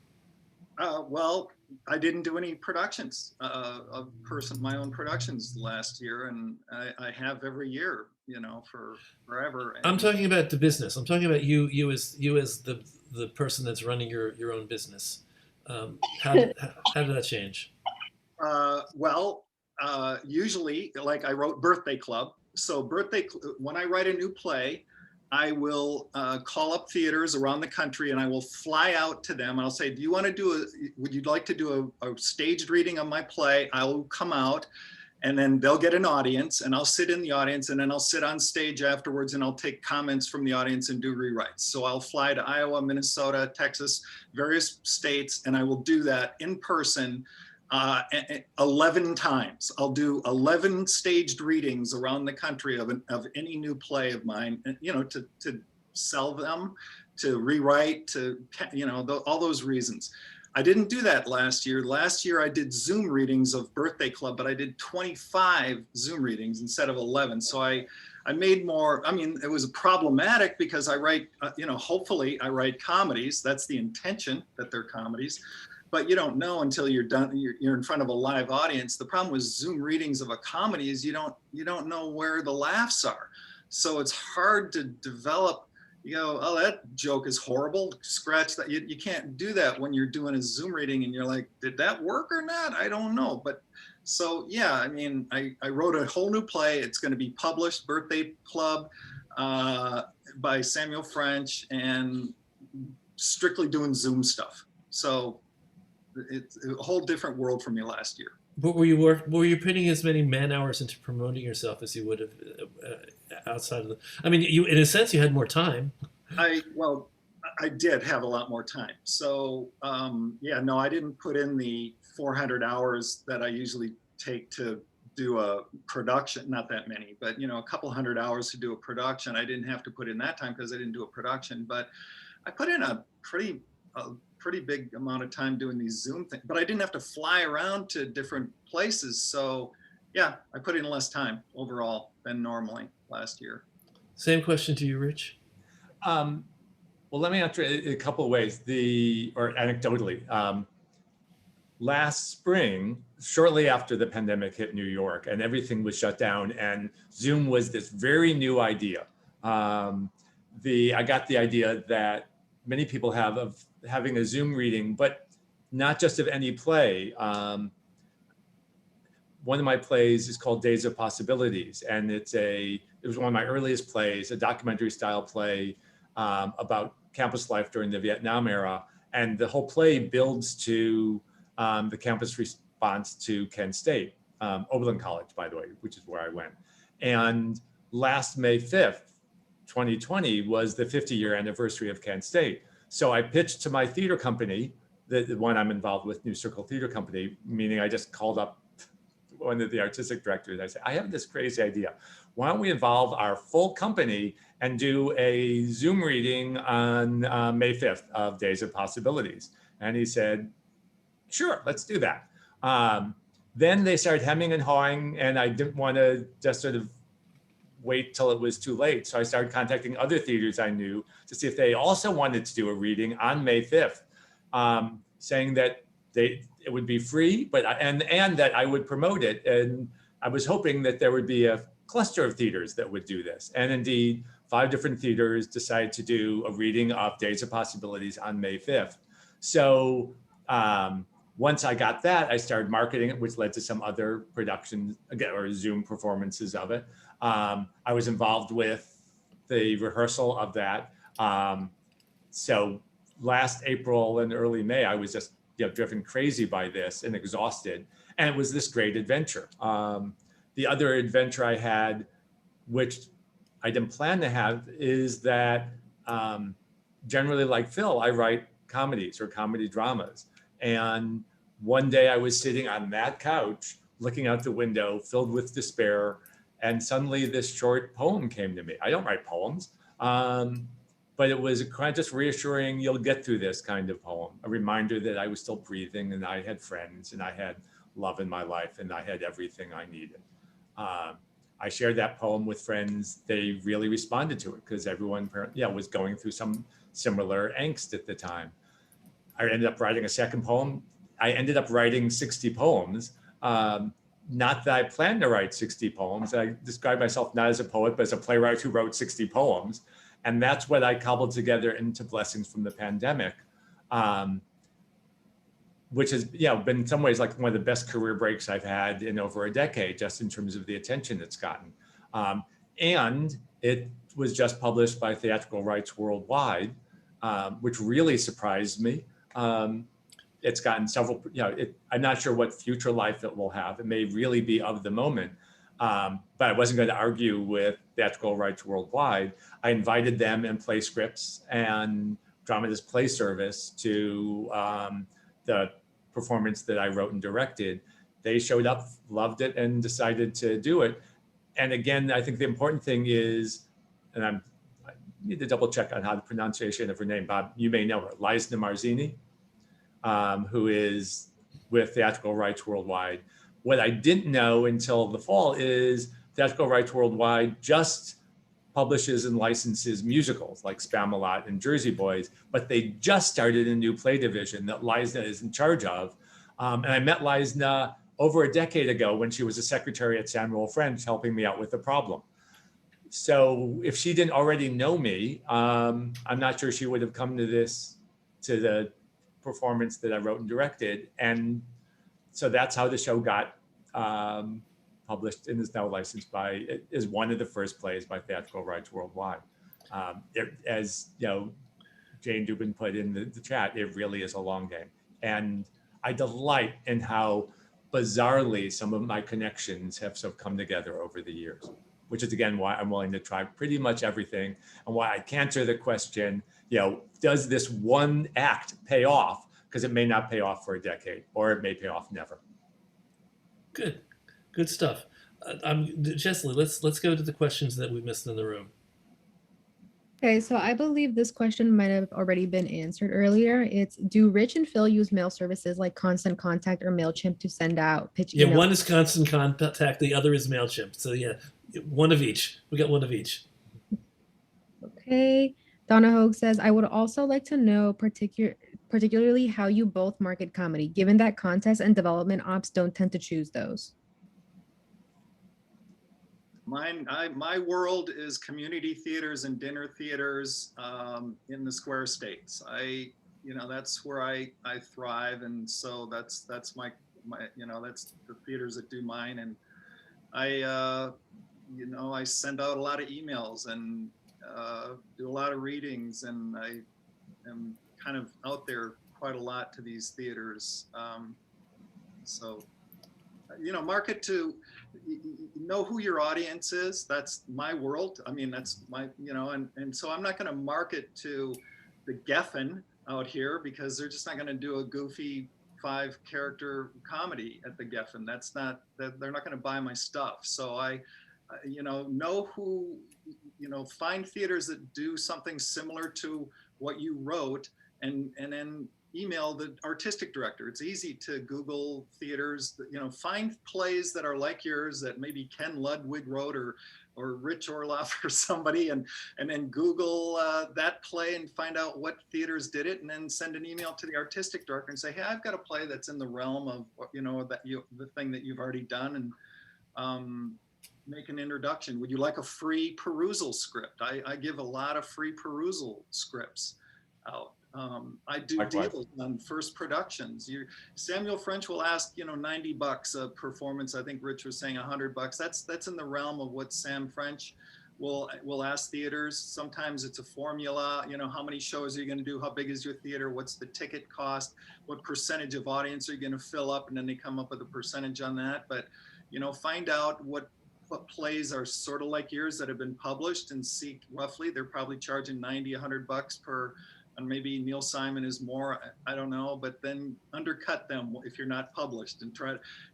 Well, I didn't do any productions of my own productions last year, and I have every year, for forever. And I'm talking about the business. I'm talking about you as the person that's running your own business. How did that change? Usually, like, I wrote Birthday Club. So when I write a new play, I will call up theaters around the country, and I will fly out to them. I'll say, would you like to do a staged reading of my play? I'll come out, and then they'll get an audience, and I'll sit in the audience, and then I'll sit on stage afterwards, and I'll take comments from the audience and do rewrites. So I'll fly to Iowa, Minnesota, Texas, various states, and I will do that in person 11 times. I'll do 11 staged readings around the country of any new play of mine, to sell them, to rewrite, all those reasons. I didn't do that last year. Last year I did Zoom readings of Birthday Club, but I did 25 Zoom readings instead of 11. So I made more. It was problematic because I write, hopefully I write comedies. That's the intention, that they're comedies. But you don't know until you're done. You're in front of a live audience. The problem with Zoom readings of a comedy is you don't know where the laughs are. So it's hard to develop. You go, oh, that joke is horrible. Scratch that. You can't do that when you're doing a Zoom reading and you're like, did that work or not? I don't know. But so yeah, I wrote a whole new play. It's going to be published, Birthday Club, by Samuel French, and strictly doing Zoom stuff. So it's a whole different world for me last year. But were you putting as many man hours into promoting yourself as you would have outside of you, in a sense, you had more time. I did have a lot more time. So I didn't put in the 400 hours that I usually take to do a production. Not that many, but a couple hundred hours to do a production. I didn't have to put in that time because I didn't do a production, but I put in a pretty big amount of time doing these Zoom things, but I didn't have to fly around to different places. So yeah, I put in less time overall than normally last year. Same question to you, Rich. Well, let me answer it a couple of ways. Or anecdotally, last spring, shortly after the pandemic hit New York and everything was shut down, and Zoom was this very new idea. I got the idea that many people have of having a Zoom reading, but not just of any play. One of my plays is called Days of Possibilities, and it was one of my earliest plays, a documentary style play about campus life during the Vietnam era. And the whole play builds to the campus response to Kent State, Oberlin College, by the way, which is where I went. And last May 5th, 2020 was the 50-year anniversary of Kent State. So I pitched to my theater company, the one I'm involved with, New Circle Theater Company, meaning I just called up one of the artistic directors. I said, I have this crazy idea. Why don't we involve our full company and do a Zoom reading on May 5th of Days of Possibilities? And he said, sure, let's do that. Then they started hemming and hawing, and I didn't want to just sort of wait till it was too late. So I started contacting other theaters I knew to see if they also wanted to do a reading on May 5th, saying that it would be free, but and that I would promote it. And I was hoping that there would be a cluster of theaters that would do this. And indeed, 5 different theaters decided to do a reading of Days of Possibilities on May 5th. So once I got that, I started marketing it, which led to some other productions or Zoom performances of it. I was involved with the rehearsal of that. So last April and early May, I was just driven crazy by this and exhausted. And it was this great adventure. The other adventure I had, which I didn't plan to have, is that generally, like Phil, I write comedies or comedy dramas. And one day I was sitting on that couch, looking out the window, filled with despair. And suddenly this short poem came to me. I don't write poems, but it was kind of just reassuring, you'll get through this kind of poem. A reminder that I was still breathing and I had friends and I had love in my life and I had everything I needed. I shared that poem with friends. They really responded to it because everyone was going through some similar angst at the time. I ended up writing a second poem. I ended up writing 60 poems. Not that I planned to write 60 poems. I describe myself not as a poet, but as a playwright who wrote 60 poems. And that's what I cobbled together into Blessings from the Pandemic, which has been in some ways like one of the best career breaks I've had in over a decade, just in terms of the attention it's gotten. And it was just published by Theatrical Rights Worldwide, which really surprised me. It's gotten several, I'm not sure what future life it will have. It may really be of the moment, but I wasn't going to argue with Theatrical Rights Worldwide. I invited them and Play Scripts and Dramatist Play Service to the performance that I wrote and directed. They showed up, loved it, and decided to do it. And again, I think the important thing is, and I need to double check on how the pronunciation of her name, Bob, you may know her, Liza Marzini, who is with Theatrical Rights Worldwide. What I didn't know until the fall is Theatrical Rights Worldwide just publishes and licenses musicals like Spamalot and Jersey Boys, but they just started a new play division that Liza is in charge of. And I met Liza over a decade ago when she was a secretary at Samuel French helping me out with the problem. So if she didn't already know me, I'm not sure she would have come to the performance that I wrote and directed. And so that's how the show got published and is now licensed is one of the first plays by Theatrical Rights Worldwide. As Jane Dubin put in the chat, it really is a long game. And I delight in how bizarrely some of my connections have sort of come together over the years, which is again why I'm willing to try pretty much everything and why I can't answer the question, does this one act pay off? Because it may not pay off for a decade, or it may pay off never. Good stuff. Chesley, let's go to the questions that we missed in the room. Okay, so I believe this question might have already been answered earlier. It's, do Rich and Phil use mail services like Constant Contact or Mailchimp to send out pitch emails? Yeah, one is Constant Contact, the other is Mailchimp. So yeah, one of each. We got one of each. Okay. Donna Hogue says, I would also like to know particularly how you both market comedy, given that contest and development ops don't tend to choose those. My world is community theaters and dinner theaters in the Square States. That's where I thrive, and so that's my that's the theaters that do mine. And I send out a lot of emails and do a lot of readings, and I am kind of out there quite a lot to these theaters. So, you know, market to know who your audience is. That's my world. I mean, that's my, you know, and so I'm not going to market to the Geffen out here because they're just not going to do a goofy 5-character comedy at the Geffen. That's not, they're not going to buy my stuff. So I, you know who, you know, find theaters that do something similar to what you wrote, and then email the artistic director. It's easy to Google theaters that, you know, find plays that are like yours that maybe Ken Ludwig wrote, or Rich Orloff or somebody, and then Google that play and find out what theaters did it, and then send an email to the artistic director and say, hey, I've got a play that's in the realm of, you know, that the thing that you've already done, and make an introduction. Would you like a free perusal script? I give a lot of free perusal scripts out. I do Likewise. deals on first productions. Samuel French will ask, you know, $90 a performance. I think Rich was saying $100. That's in the realm of what Sam French will ask theaters. Sometimes it's a formula, you know, how many shows are you going to do? How big is your theater? What's the ticket cost? What percentage of audience are you going to fill up? And then they come up with a percentage on that. But, you know, find out what plays are sort of like yours that have been published, and see roughly, they're probably charging $90, $100 per, and maybe Neil Simon is more, I don't know, but then undercut them if you're not published, and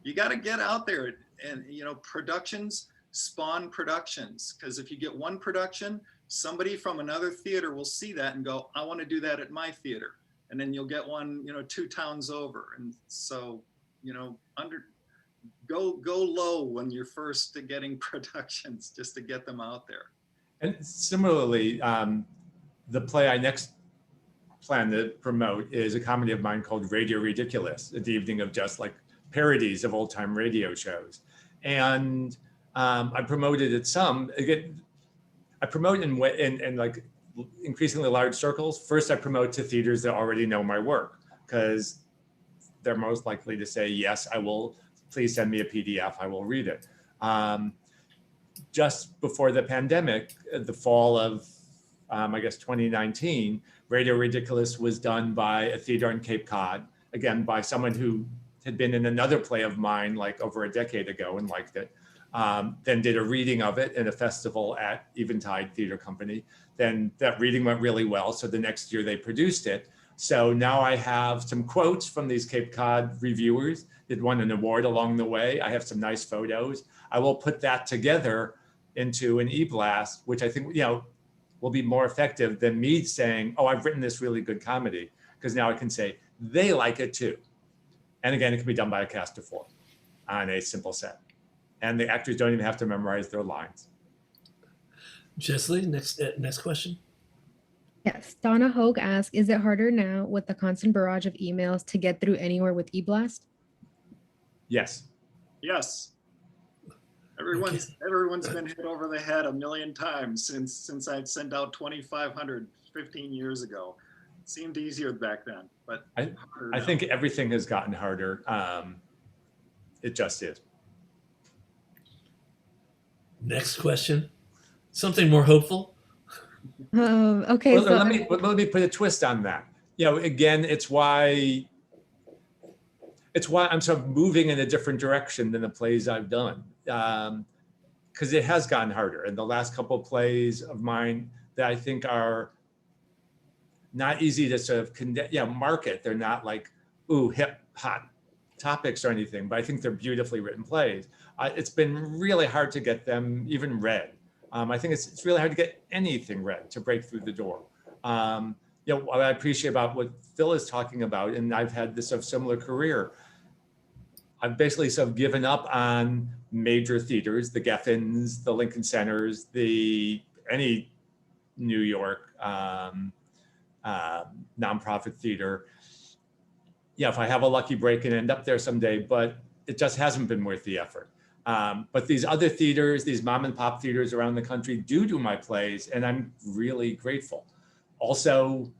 you got to get out there. And, you know, productions spawn productions, because if you get one production, somebody from another theater will see that and go, I want to do that at my theater. And then you'll get one, you know, 2 towns over. And so, you know, go low when you're first getting productions, just to get them out there. And similarly, the play I next plan to promote is a comedy of mine called Radio Ridiculous, the evening of just like parodies of old time radio shows. And I promoted it some. Again, I promote in like increasingly large circles. First, I promote to theaters that already know my work, because they're most likely to say, yes, I will, please send me a PDF, I will read it. Just before the pandemic, the fall of, I guess, 2019, Radio Ridiculous was done by a theater on Cape Cod, again, by someone who had been in another play of mine like over a decade ago and liked it. Then did a reading of it in a festival at Eventide Theater Company. Then that reading went really well, so the next year they produced it. So now I have some quotes from these Cape Cod reviewers that won an award along the way. I have some nice photos. I will put that together into an e-blast, which I think, you know, will be more effective than me saying, oh, I've written this really good comedy, because now I can say, they like it too. And again, it can be done by a cast of 4 on a simple set. And the actors don't even have to memorize their lines. Jessley, next question. Yes, Donna Hogue asks, is it harder now with the constant barrage of emails to get through anywhere with eBlast? Yes. Yes. Everyone's been hit over the head a million times since I'd sent out 2,500 15 years ago. It seemed easier back then, but I think everything has gotten harder. It just is. Next question. Something more hopeful. Okay. Well, So let me put a twist on that. You know, again, it's why I'm sort of moving in a different direction than the plays I've done. Because it has gotten harder. And the last couple of plays of mine that I think are not easy to sort of market. They're not like, ooh, hip, hot topics or anything, but I think they're beautifully written plays. It's been really hard to get them even read. I think it's really hard to get anything read to break through the door. You know, what I appreciate about what Phil is talking about, and I've had this sort of similar career, I've basically sort of given up on major theaters, the Geffens, the Lincoln Centers, any New York nonprofit theater. Yeah, if I have a lucky break and end up there someday, but it just hasn't been worth the effort. But these other theaters, these mom and pop theaters around the country do my plays, and I'm really grateful. Also,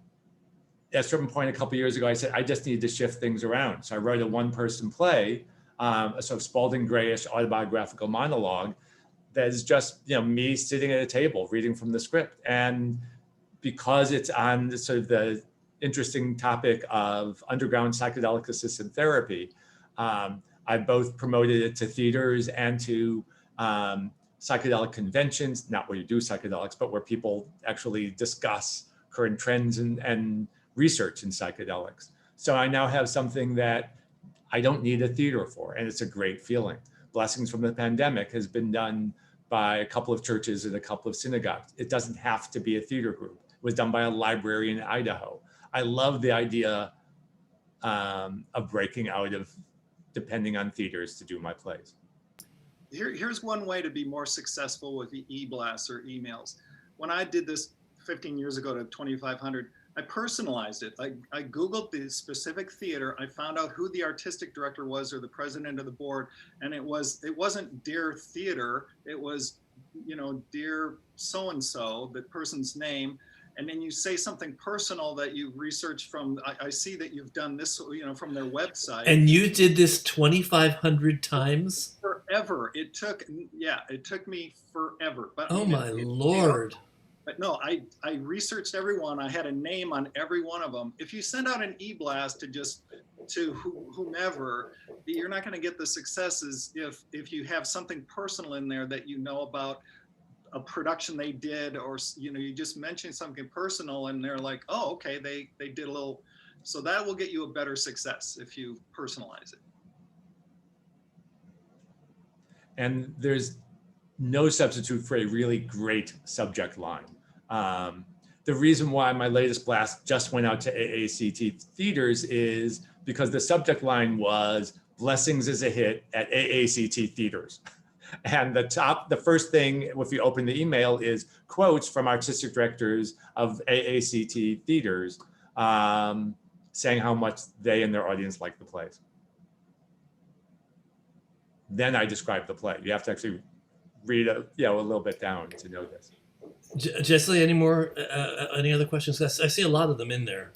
at a certain point a couple of years ago, I said, I just need to shift things around. So I wrote a one-person play, a sort of Spalding Grayish autobiographical monologue that is just, you know, me sitting at a table reading from the script. And because it's on the sort of the interesting topic of underground psychedelic assisted therapy. I've both promoted it to theaters and to psychedelic conventions, not where you do psychedelics, but where people actually discuss current trends and research in psychedelics. So I now have something that I don't need a theater for, and it's a great feeling. Blessings from the Pandemic has been done by a couple of churches and a couple of synagogues. It doesn't have to be a theater group. It was done by a library in Idaho. I love the idea of breaking out of depending on theaters to do my plays. Here's one way to be more successful with the e-blasts or emails. When I did this 15 years ago to 2,500, I personalized it. I Googled the specific theater. I found out who the artistic director was or the president of the board. And it wasn't Dear Theater. It was, Dear so-and-so, the person's name. And then you say something personal that you researched from, I see that you've done this, from their website. And you did this 2,500 times? Forever. It took me forever. But oh my Lord. But no, I researched everyone. I had a name on every one of them. If you send out an e-blast to whomever, you're not going to get the successes if you have something personal in there that you know about a production they did, or you just mention something personal and they're like, oh, okay, they did a little. So that will get you a better success if you personalize it. And there's no substitute for a really great subject line. The reason why my latest blast just went out to AACT theaters is because the subject line was "Blessings is a hit at AACT theaters." And the first thing, if you open the email, is quotes from artistic directors of AACT theaters saying how much they and their audience like the plays. Then I describe the play. You have to actually read a little bit down to know this. Jessie, any other questions? I see a lot of them in there.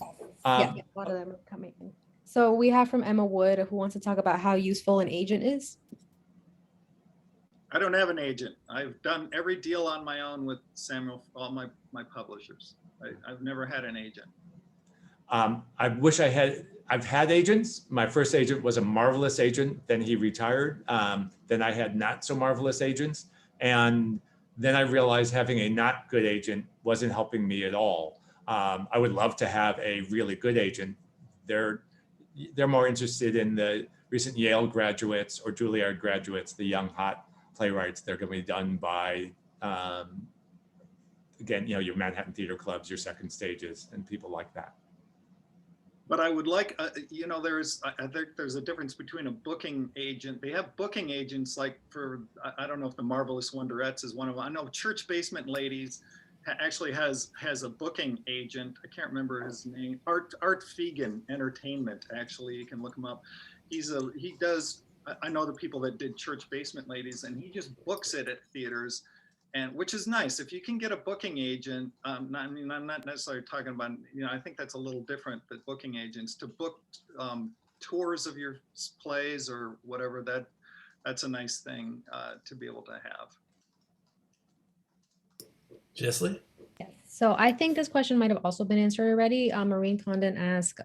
Yeah, a lot of them are coming in. So we have from Emma Wood, who wants to talk about how useful an agent is. I don't have an agent. I've done every deal on my own with Samuel, all my publishers. I've never had an agent. I wish I had. I've had agents. My first agent was a marvelous agent. Then he retired. Then I had not so marvelous agents. And then I realized having a not good agent wasn't helping me at all. I would love to have a really good agent. They're more interested in the recent Yale graduates or Juilliard graduates, the young, hot playwrights. They're going to be done by, again, your Manhattan Theater Clubs, your second stages, and people like that. But I would like, I think there's a difference between a booking agent. They have booking agents like I don't know if the Marvelous Wonderettes is one of them. I know Church Basement Ladies actually has a booking agent. I can't remember his name. Art Fegan Entertainment, actually, you can look him up. I know the people that did Church Basement Ladies, and he just books it at theaters, and which is nice. If you can get a booking agent, I'm not necessarily talking about, I think that's a little different, than booking agents to book tours of your plays or whatever. That's a nice thing to be able to have. Jessie? Yes. So I think this question might have also been answered already. Maureen Condon asked,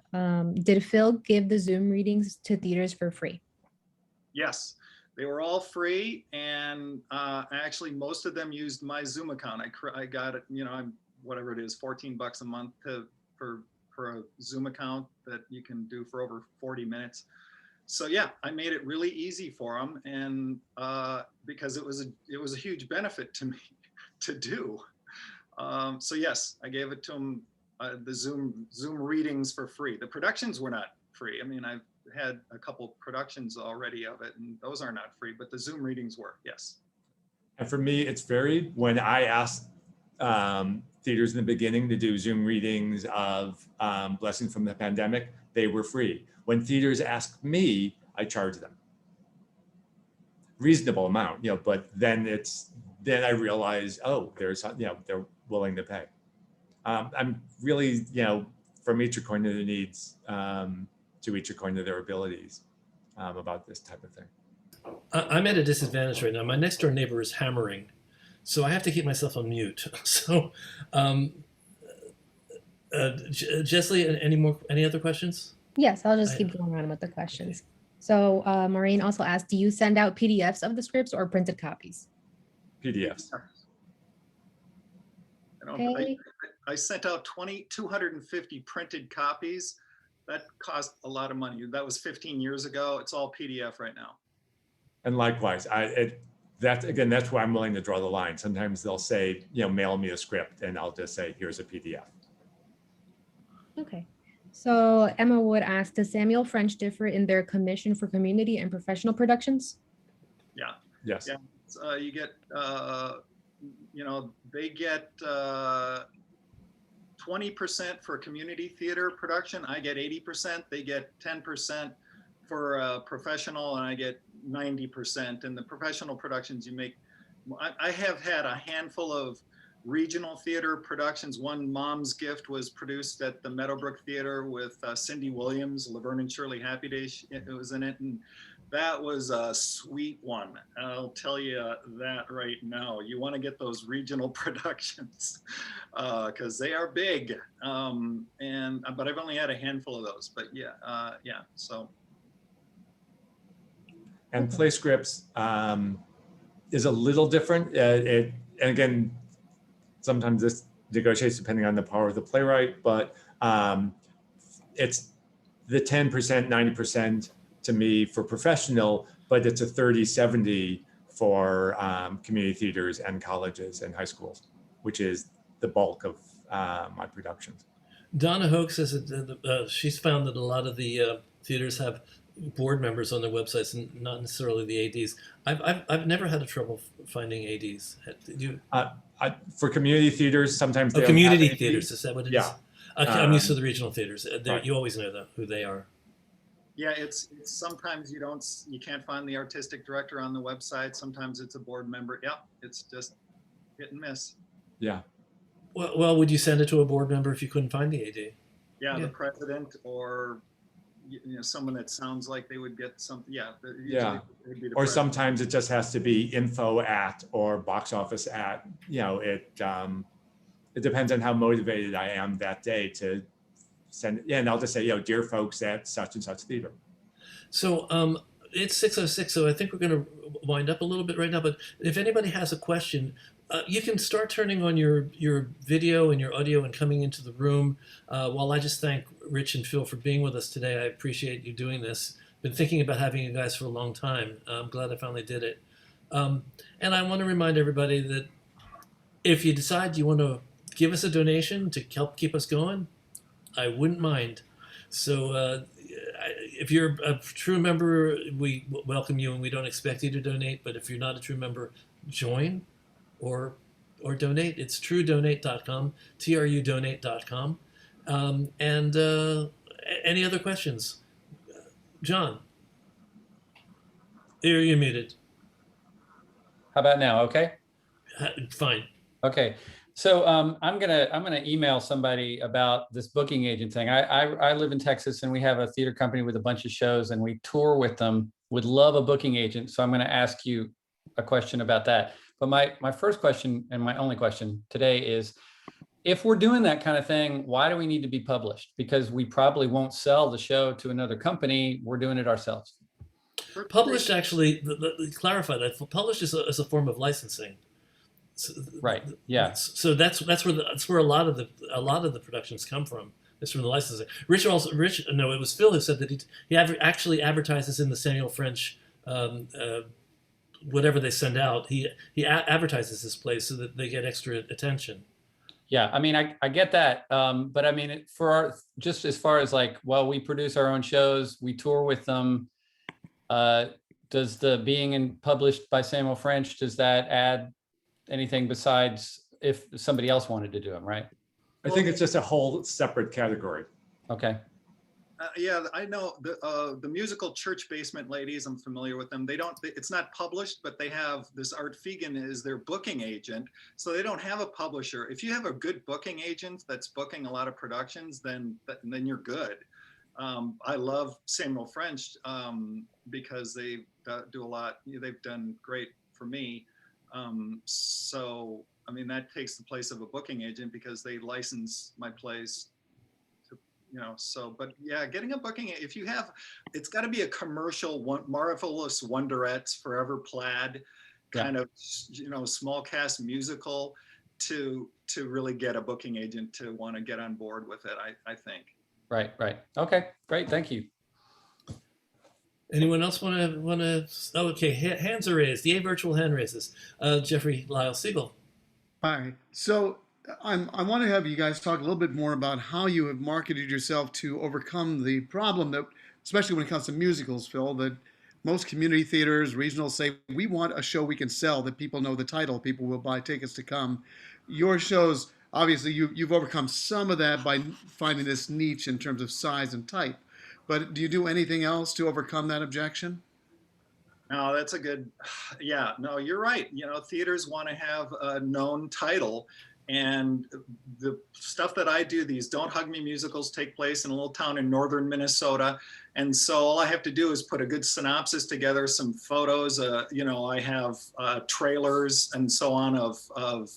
did Phil give the Zoom readings to theaters for free? Yes, they were all free, and actually most of them used my Zoom account. I got it, I'm whatever it is, $14 a month for a Zoom account that you can do for over 40 minutes. So yeah, I made it really easy for them, and because it was a huge benefit to me to do. So yes, I gave it to them, the Zoom readings for free. The productions were not free. I mean, I've had a couple productions already of it, and those are not free, but the Zoom readings were, yes. And for me, it's varied. When I asked theaters in the beginning to do Zoom readings of Blessings from the Pandemic, they were free. When theaters asked me, I charged them. Reasonable amount, but then I realized, oh, they're willing to pay. I'm really, from each according to their needs, to each according to their abilities about this type of thing. I'm at a disadvantage right now. My next door neighbor is hammering, so I have to keep myself on mute. So Jessley, any other questions? Yes, I'll just I- keep going on with the questions. So Maureen also asked, do you send out PDFs of the scripts or printed copies? PDFs. Okay. I sent out 250 printed copies. That cost a lot of money. That was 15 years ago. It's all PDF right now. And likewise, that's where I'm willing to draw the line. Sometimes they'll say, mail me a script, and I'll just say, here's a PDF. Okay. So Emma Wood asked, does Samuel French differ in their commission for community and professional productions? Yeah. Yes. Yeah. You get, they get 20% for community theater production. I get 80%. They get 10% for professional, and I get 90%. And the professional productions you make, I have had a handful of regional theater productions. One, Mom's Gift, was produced at the Meadowbrook Theater with Cindy Williams, Laverne and Shirley Happy Days. It was in it, and that was a sweet one. I'll tell you that right now. You want to get those regional productions because they are big. But I've only had a handful of those. But yeah. So. And play scripts is a little different. And again, sometimes this negotiates depending on the power of the playwright, but it's the 10%, 90% to me for professional, but it's a 30-70 for community theaters and colleges and high schools, which is the bulk of my productions. Donna Hoke says that she's found that a lot of the theaters have board members on their websites and not necessarily the ADs. I've never had a trouble finding ADs. Did you? For community theaters, sometimes they don't community have theaters, ADs. is that what it is? Yeah. Okay, I'm used to the regional theaters. Right. You always know who they are. Yeah, it's sometimes you can't find the artistic director on the website. Sometimes it's a board member. Yeah, it's just hit and miss. Yeah. Well, would you send it to a board member if you couldn't find the AD? Yeah, the president or someone that sounds like they would get something. Yeah. Yeah. Or Or sometimes it just has to be info at or box office at. It depends on how motivated I am that day to send it. Yeah, and I'll just say, dear folks at such and such theater. So it's 6:06, so I think we're going to wind up a little bit right now. But if anybody has a question, you can start turning on your video and your audio and coming into the room. While I just thank Rich and Phil for being with us today, I appreciate you doing this. Been thinking about having you guys for a long time. I'm glad I finally did it. And I want to remind everybody that if you decide you want to give us a donation to help keep us going, I wouldn't mind. So if you're a true member, we welcome you and we don't expect you to donate. But if you're not a true member, join or donate. It's truedonate.com, trudonate.com. And any other questions? John, you're muted. How about now? Okay. Fine. Okay. So I'm gonna email somebody about this booking agent thing. I live in Texas and we have a theater company with a bunch of shows and we tour with them. Would love a booking agent. So I'm gonna ask you a question about that. But my first question and my only question today is, if we're doing that kind of thing, why do we need to be published? Because we probably won't sell the show to another company. We're doing it ourselves. Published, actually, clarify that. Published is a form of licensing. Right. Yeah. So that's where a lot of the productions come from. It's from the licensing. It was Phil who said that he actually advertises in the Samuel French whatever they send out. He advertises his plays so that they get extra attention. Yeah, I mean, I get that, but I mean, just as far as we produce our own shows, we tour with them. Does the being published by Samuel French, does that add anything besides if somebody else wanted to do them, right? I think it's just a whole separate category. Okay. Yeah, I know the musical Church Basement Ladies. I'm familiar with them. It's not published, but they have this Art Fegan is their booking agent. So they don't have a publisher. If you have a good booking agent that's booking a lot of productions, then you're good. I love Samuel French because they do a lot. They've done great for me. So, I mean, that takes the place of a booking agent because they license my plays So, but yeah, getting a booking, if you have, it's got to be a commercial one, Marvelous Wonderettes, Forever Plaid, kind of, small cast musical to really get a booking agent to want to get on board with it, I think. Right. Okay, great. Thank you. Anyone else want to? Oh, okay. Hands are raised. The virtual hand raises. Jeffrey Lyle Siegel. Hi. So I want to have you guys talk a little bit more about how you have marketed yourself to overcome the problem that, especially when it comes to musicals, Phil, that most community theaters, regionals say, we want a show we can sell that people know the title, people will buy tickets to come. Your shows, obviously, you've overcome some of that by finding this niche in terms of size and type. But do you do anything else to overcome that objection? No, that's a good, yeah, no, you're right. Theaters want to have a known title, and the stuff that I do, these Don't Hug Me musicals, take place in a little town in northern Minnesota. And so all I have to do is put a good synopsis together, some photos, I have trailers and so on of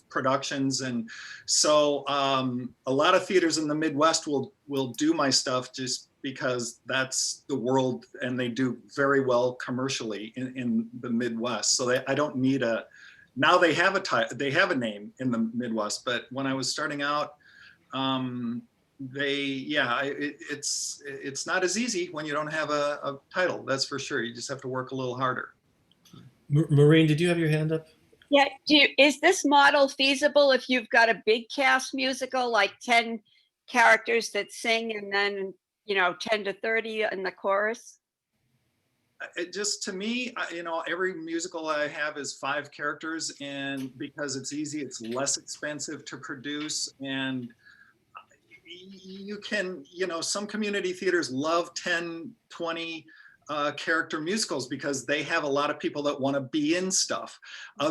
productions. And so a lot of theaters in the Midwest will do my stuff just because that's the world, and they do very well commercially in the Midwest. So I don't need now they have a name in the Midwest, but when I was starting out, it's not as easy when you don't have a title, that's for sure. You just have to work a little harder. Maureen, did you have your hand up? Yeah, is this model feasible if you've got a big cast musical, like 10 characters that sing and then 10 to 30 in the chorus? It just, to me, every musical I have is 5 characters, and because it's easy, it's less expensive to produce, and you can, some community theaters love 10, 20 character musicals because they have a lot of people that want to be in stuff. A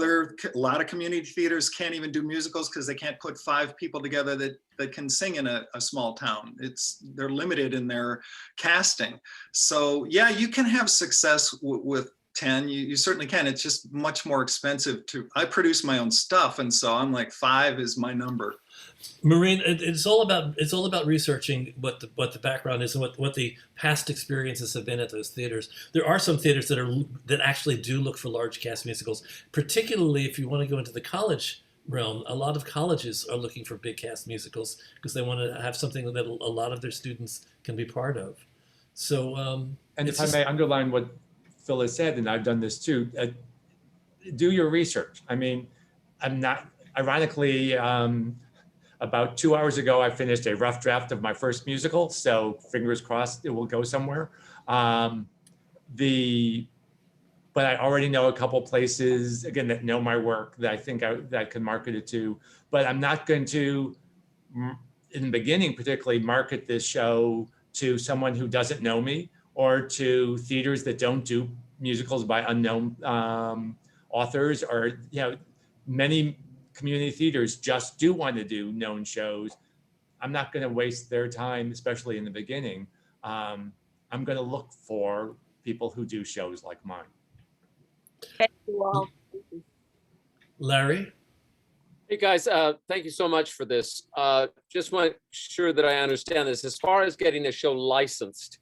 lot of community theaters can't even do musicals because they can't put 5 people together that can sing in a small town. They're limited in their casting. So yeah, you can have success with 10. You certainly can. It's just much more expensive I produce my own stuff, and so I'm like 5 is my number. Maureen, it's all about researching what the background is and what the past experiences have been at those theaters. There are some theaters that actually do look for large cast musicals, particularly if you want to go into the college realm. A lot of colleges are looking for big cast musicals because they want to have something that a lot of their students can be part of. So, and if I may underline what Phil has said, and I've done this too, do your research. I mean, I'm not, ironically, about 2 hours ago, I finished a rough draft of my first musical, so fingers crossed it will go somewhere. But I already know a couple places, again, that know my work that I think that I can market it to. But I'm not going to, in the beginning, particularly market this show to someone who doesn't know me, or to theaters that don't do musicals by unknown authors, or many community theaters just do want to do known shows. I'm not going to waste their time, especially in the beginning. I'm going to look for people who do shows like mine. Thank you all. Larry? Hey guys, thank you so much for this. Just want to make sure that I understand this. As far as getting a show licensed,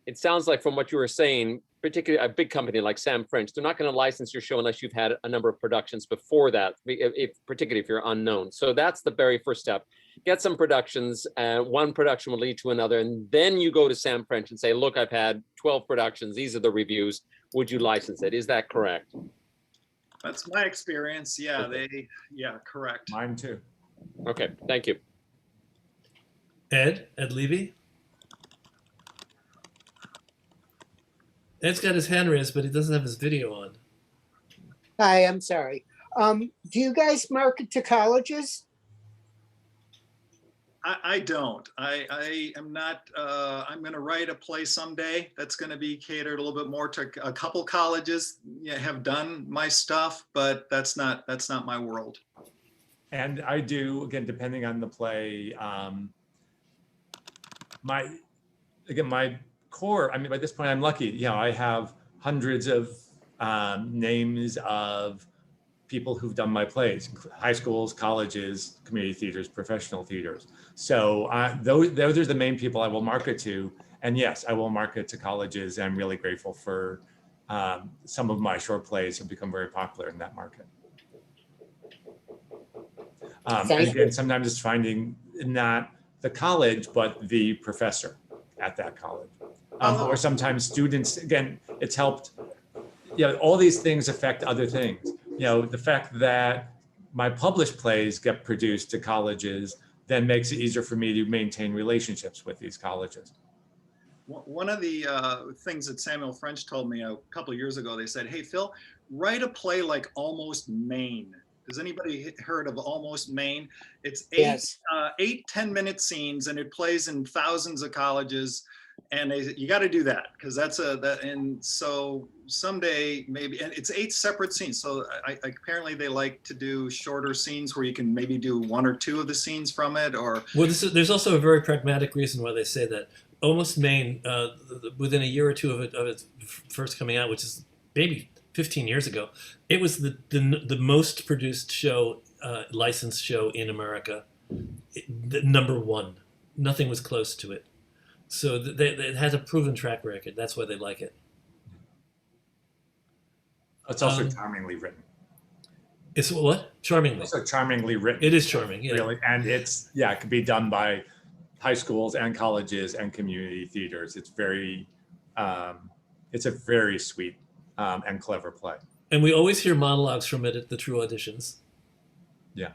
it sounds like from what you were saying, particularly a big company like Sam French, they're not going to license your show unless you've had a number of productions before that, particularly if you're unknown. So that's the very first step. Get some productions, and one production will lead to another. And then you go to Sam French and say, look, I've had 12 productions. These are the reviews. Would you license it? Is that correct? That's my experience. Yeah, Okay. Correct. Mine too. Okay, thank you. Ed Levy? Ed's got his hand raised, but he doesn't have his video on. Hi, I'm sorry. Do you guys market to colleges? I don't. I am not. I'm going to write a play someday that's going to be catered a little bit more to a couple colleges. Have done my stuff, but that's not my world. And I do, again, depending on the play, my core, I mean, by this point, I'm lucky. I have hundreds of names of people who've done my plays, high schools, colleges, community theaters, professional theaters. So those are the main people I will market to. And yes, I will market to colleges. I'm really grateful for some of my short plays have become very popular in that market. And Thank again, you. sometimes it's finding not the college, but the professor at that college. Or sometimes students, again, it's helped, all these things affect other things. The fact that my published plays get produced to colleges then makes it easier for me to maintain relationships with these colleges. One of the things that Samuel French told me a couple of years ago, they said, hey, Phil, write a play like Almost Maine. Has anybody heard of Almost Maine? It's Yes. 10-minute scenes, and it plays in thousands of colleges. And you got to do that, because and so someday maybe, and it's 8 separate scenes. So apparently they like to do shorter scenes where you can maybe do 1 or 2 of the scenes from it, or. Well, there's also a very pragmatic reason why they say that. Almost Maine, within a year or two of its first coming out, which is maybe 15 years ago, it was the most produced show, licensed show in America. The #1. Nothing was close to it. So it has a proven track record. That's why they like it. It's also charmingly written. It's what? Charmingly. Also charmingly written. It is charming, yeah. Really, and it can be done by high schools and colleges and community theaters. It's it's a very sweet and clever play. And we always hear monologues from it at the True Auditions. Yeah.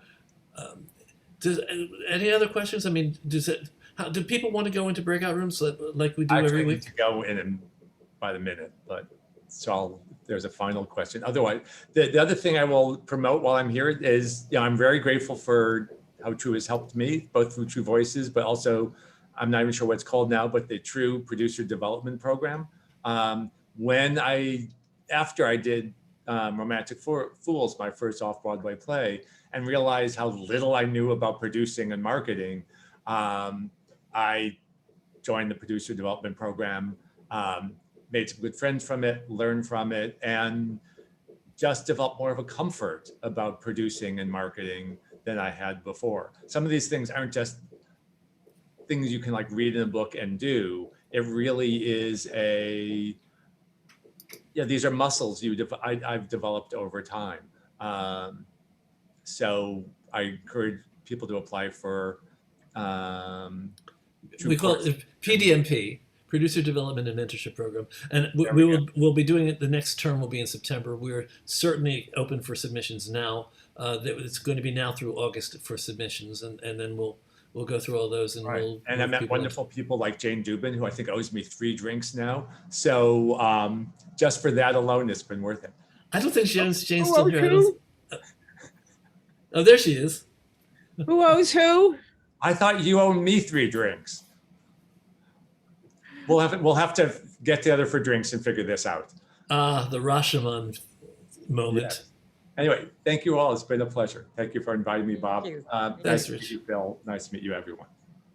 Any other questions? I mean, do people want to go into breakout rooms like we do every week? Need to go in by the minute, but there's a final question. Otherwise, the other thing I will promote while I'm here is, I'm very grateful for how True has helped me, both through True Voices, but also, I'm not even sure what it's called now, but the True Producer Development Program. After I did Romantic Fools, my first off-Broadway play, and realized how little I knew about producing and marketing, I joined the Producer Development Program, made some good friends from it, learned from it, and just developed more of a comfort about producing and marketing than I had before. Some of these things aren't just things you can read in a book and do. It really is these are muscles I've developed over time. So I encourage people to apply for we call it PDMP, Producer Development and Mentorship Program, and we'll be doing it. The next term will be in September. We're certainly open for submissions now. It's going to be now through August for submissions, and then we'll go through all those, and right. we'll. And I met wonderful people like Jane Dubin, who I think owes me 3 drinks now. So just for that alone, it's been worth it. I don't think Jane's still here. Oh, there she is. Who owes who? I thought you owed me 3 drinks. We'll have to get together for drinks and figure this out. The Rashomon moment. Yes. Anyway, thank you all. It's been a pleasure. Thank you for inviting me, Bob. Thank you. Nice to meet you, Phil. Nice to meet you, everyone.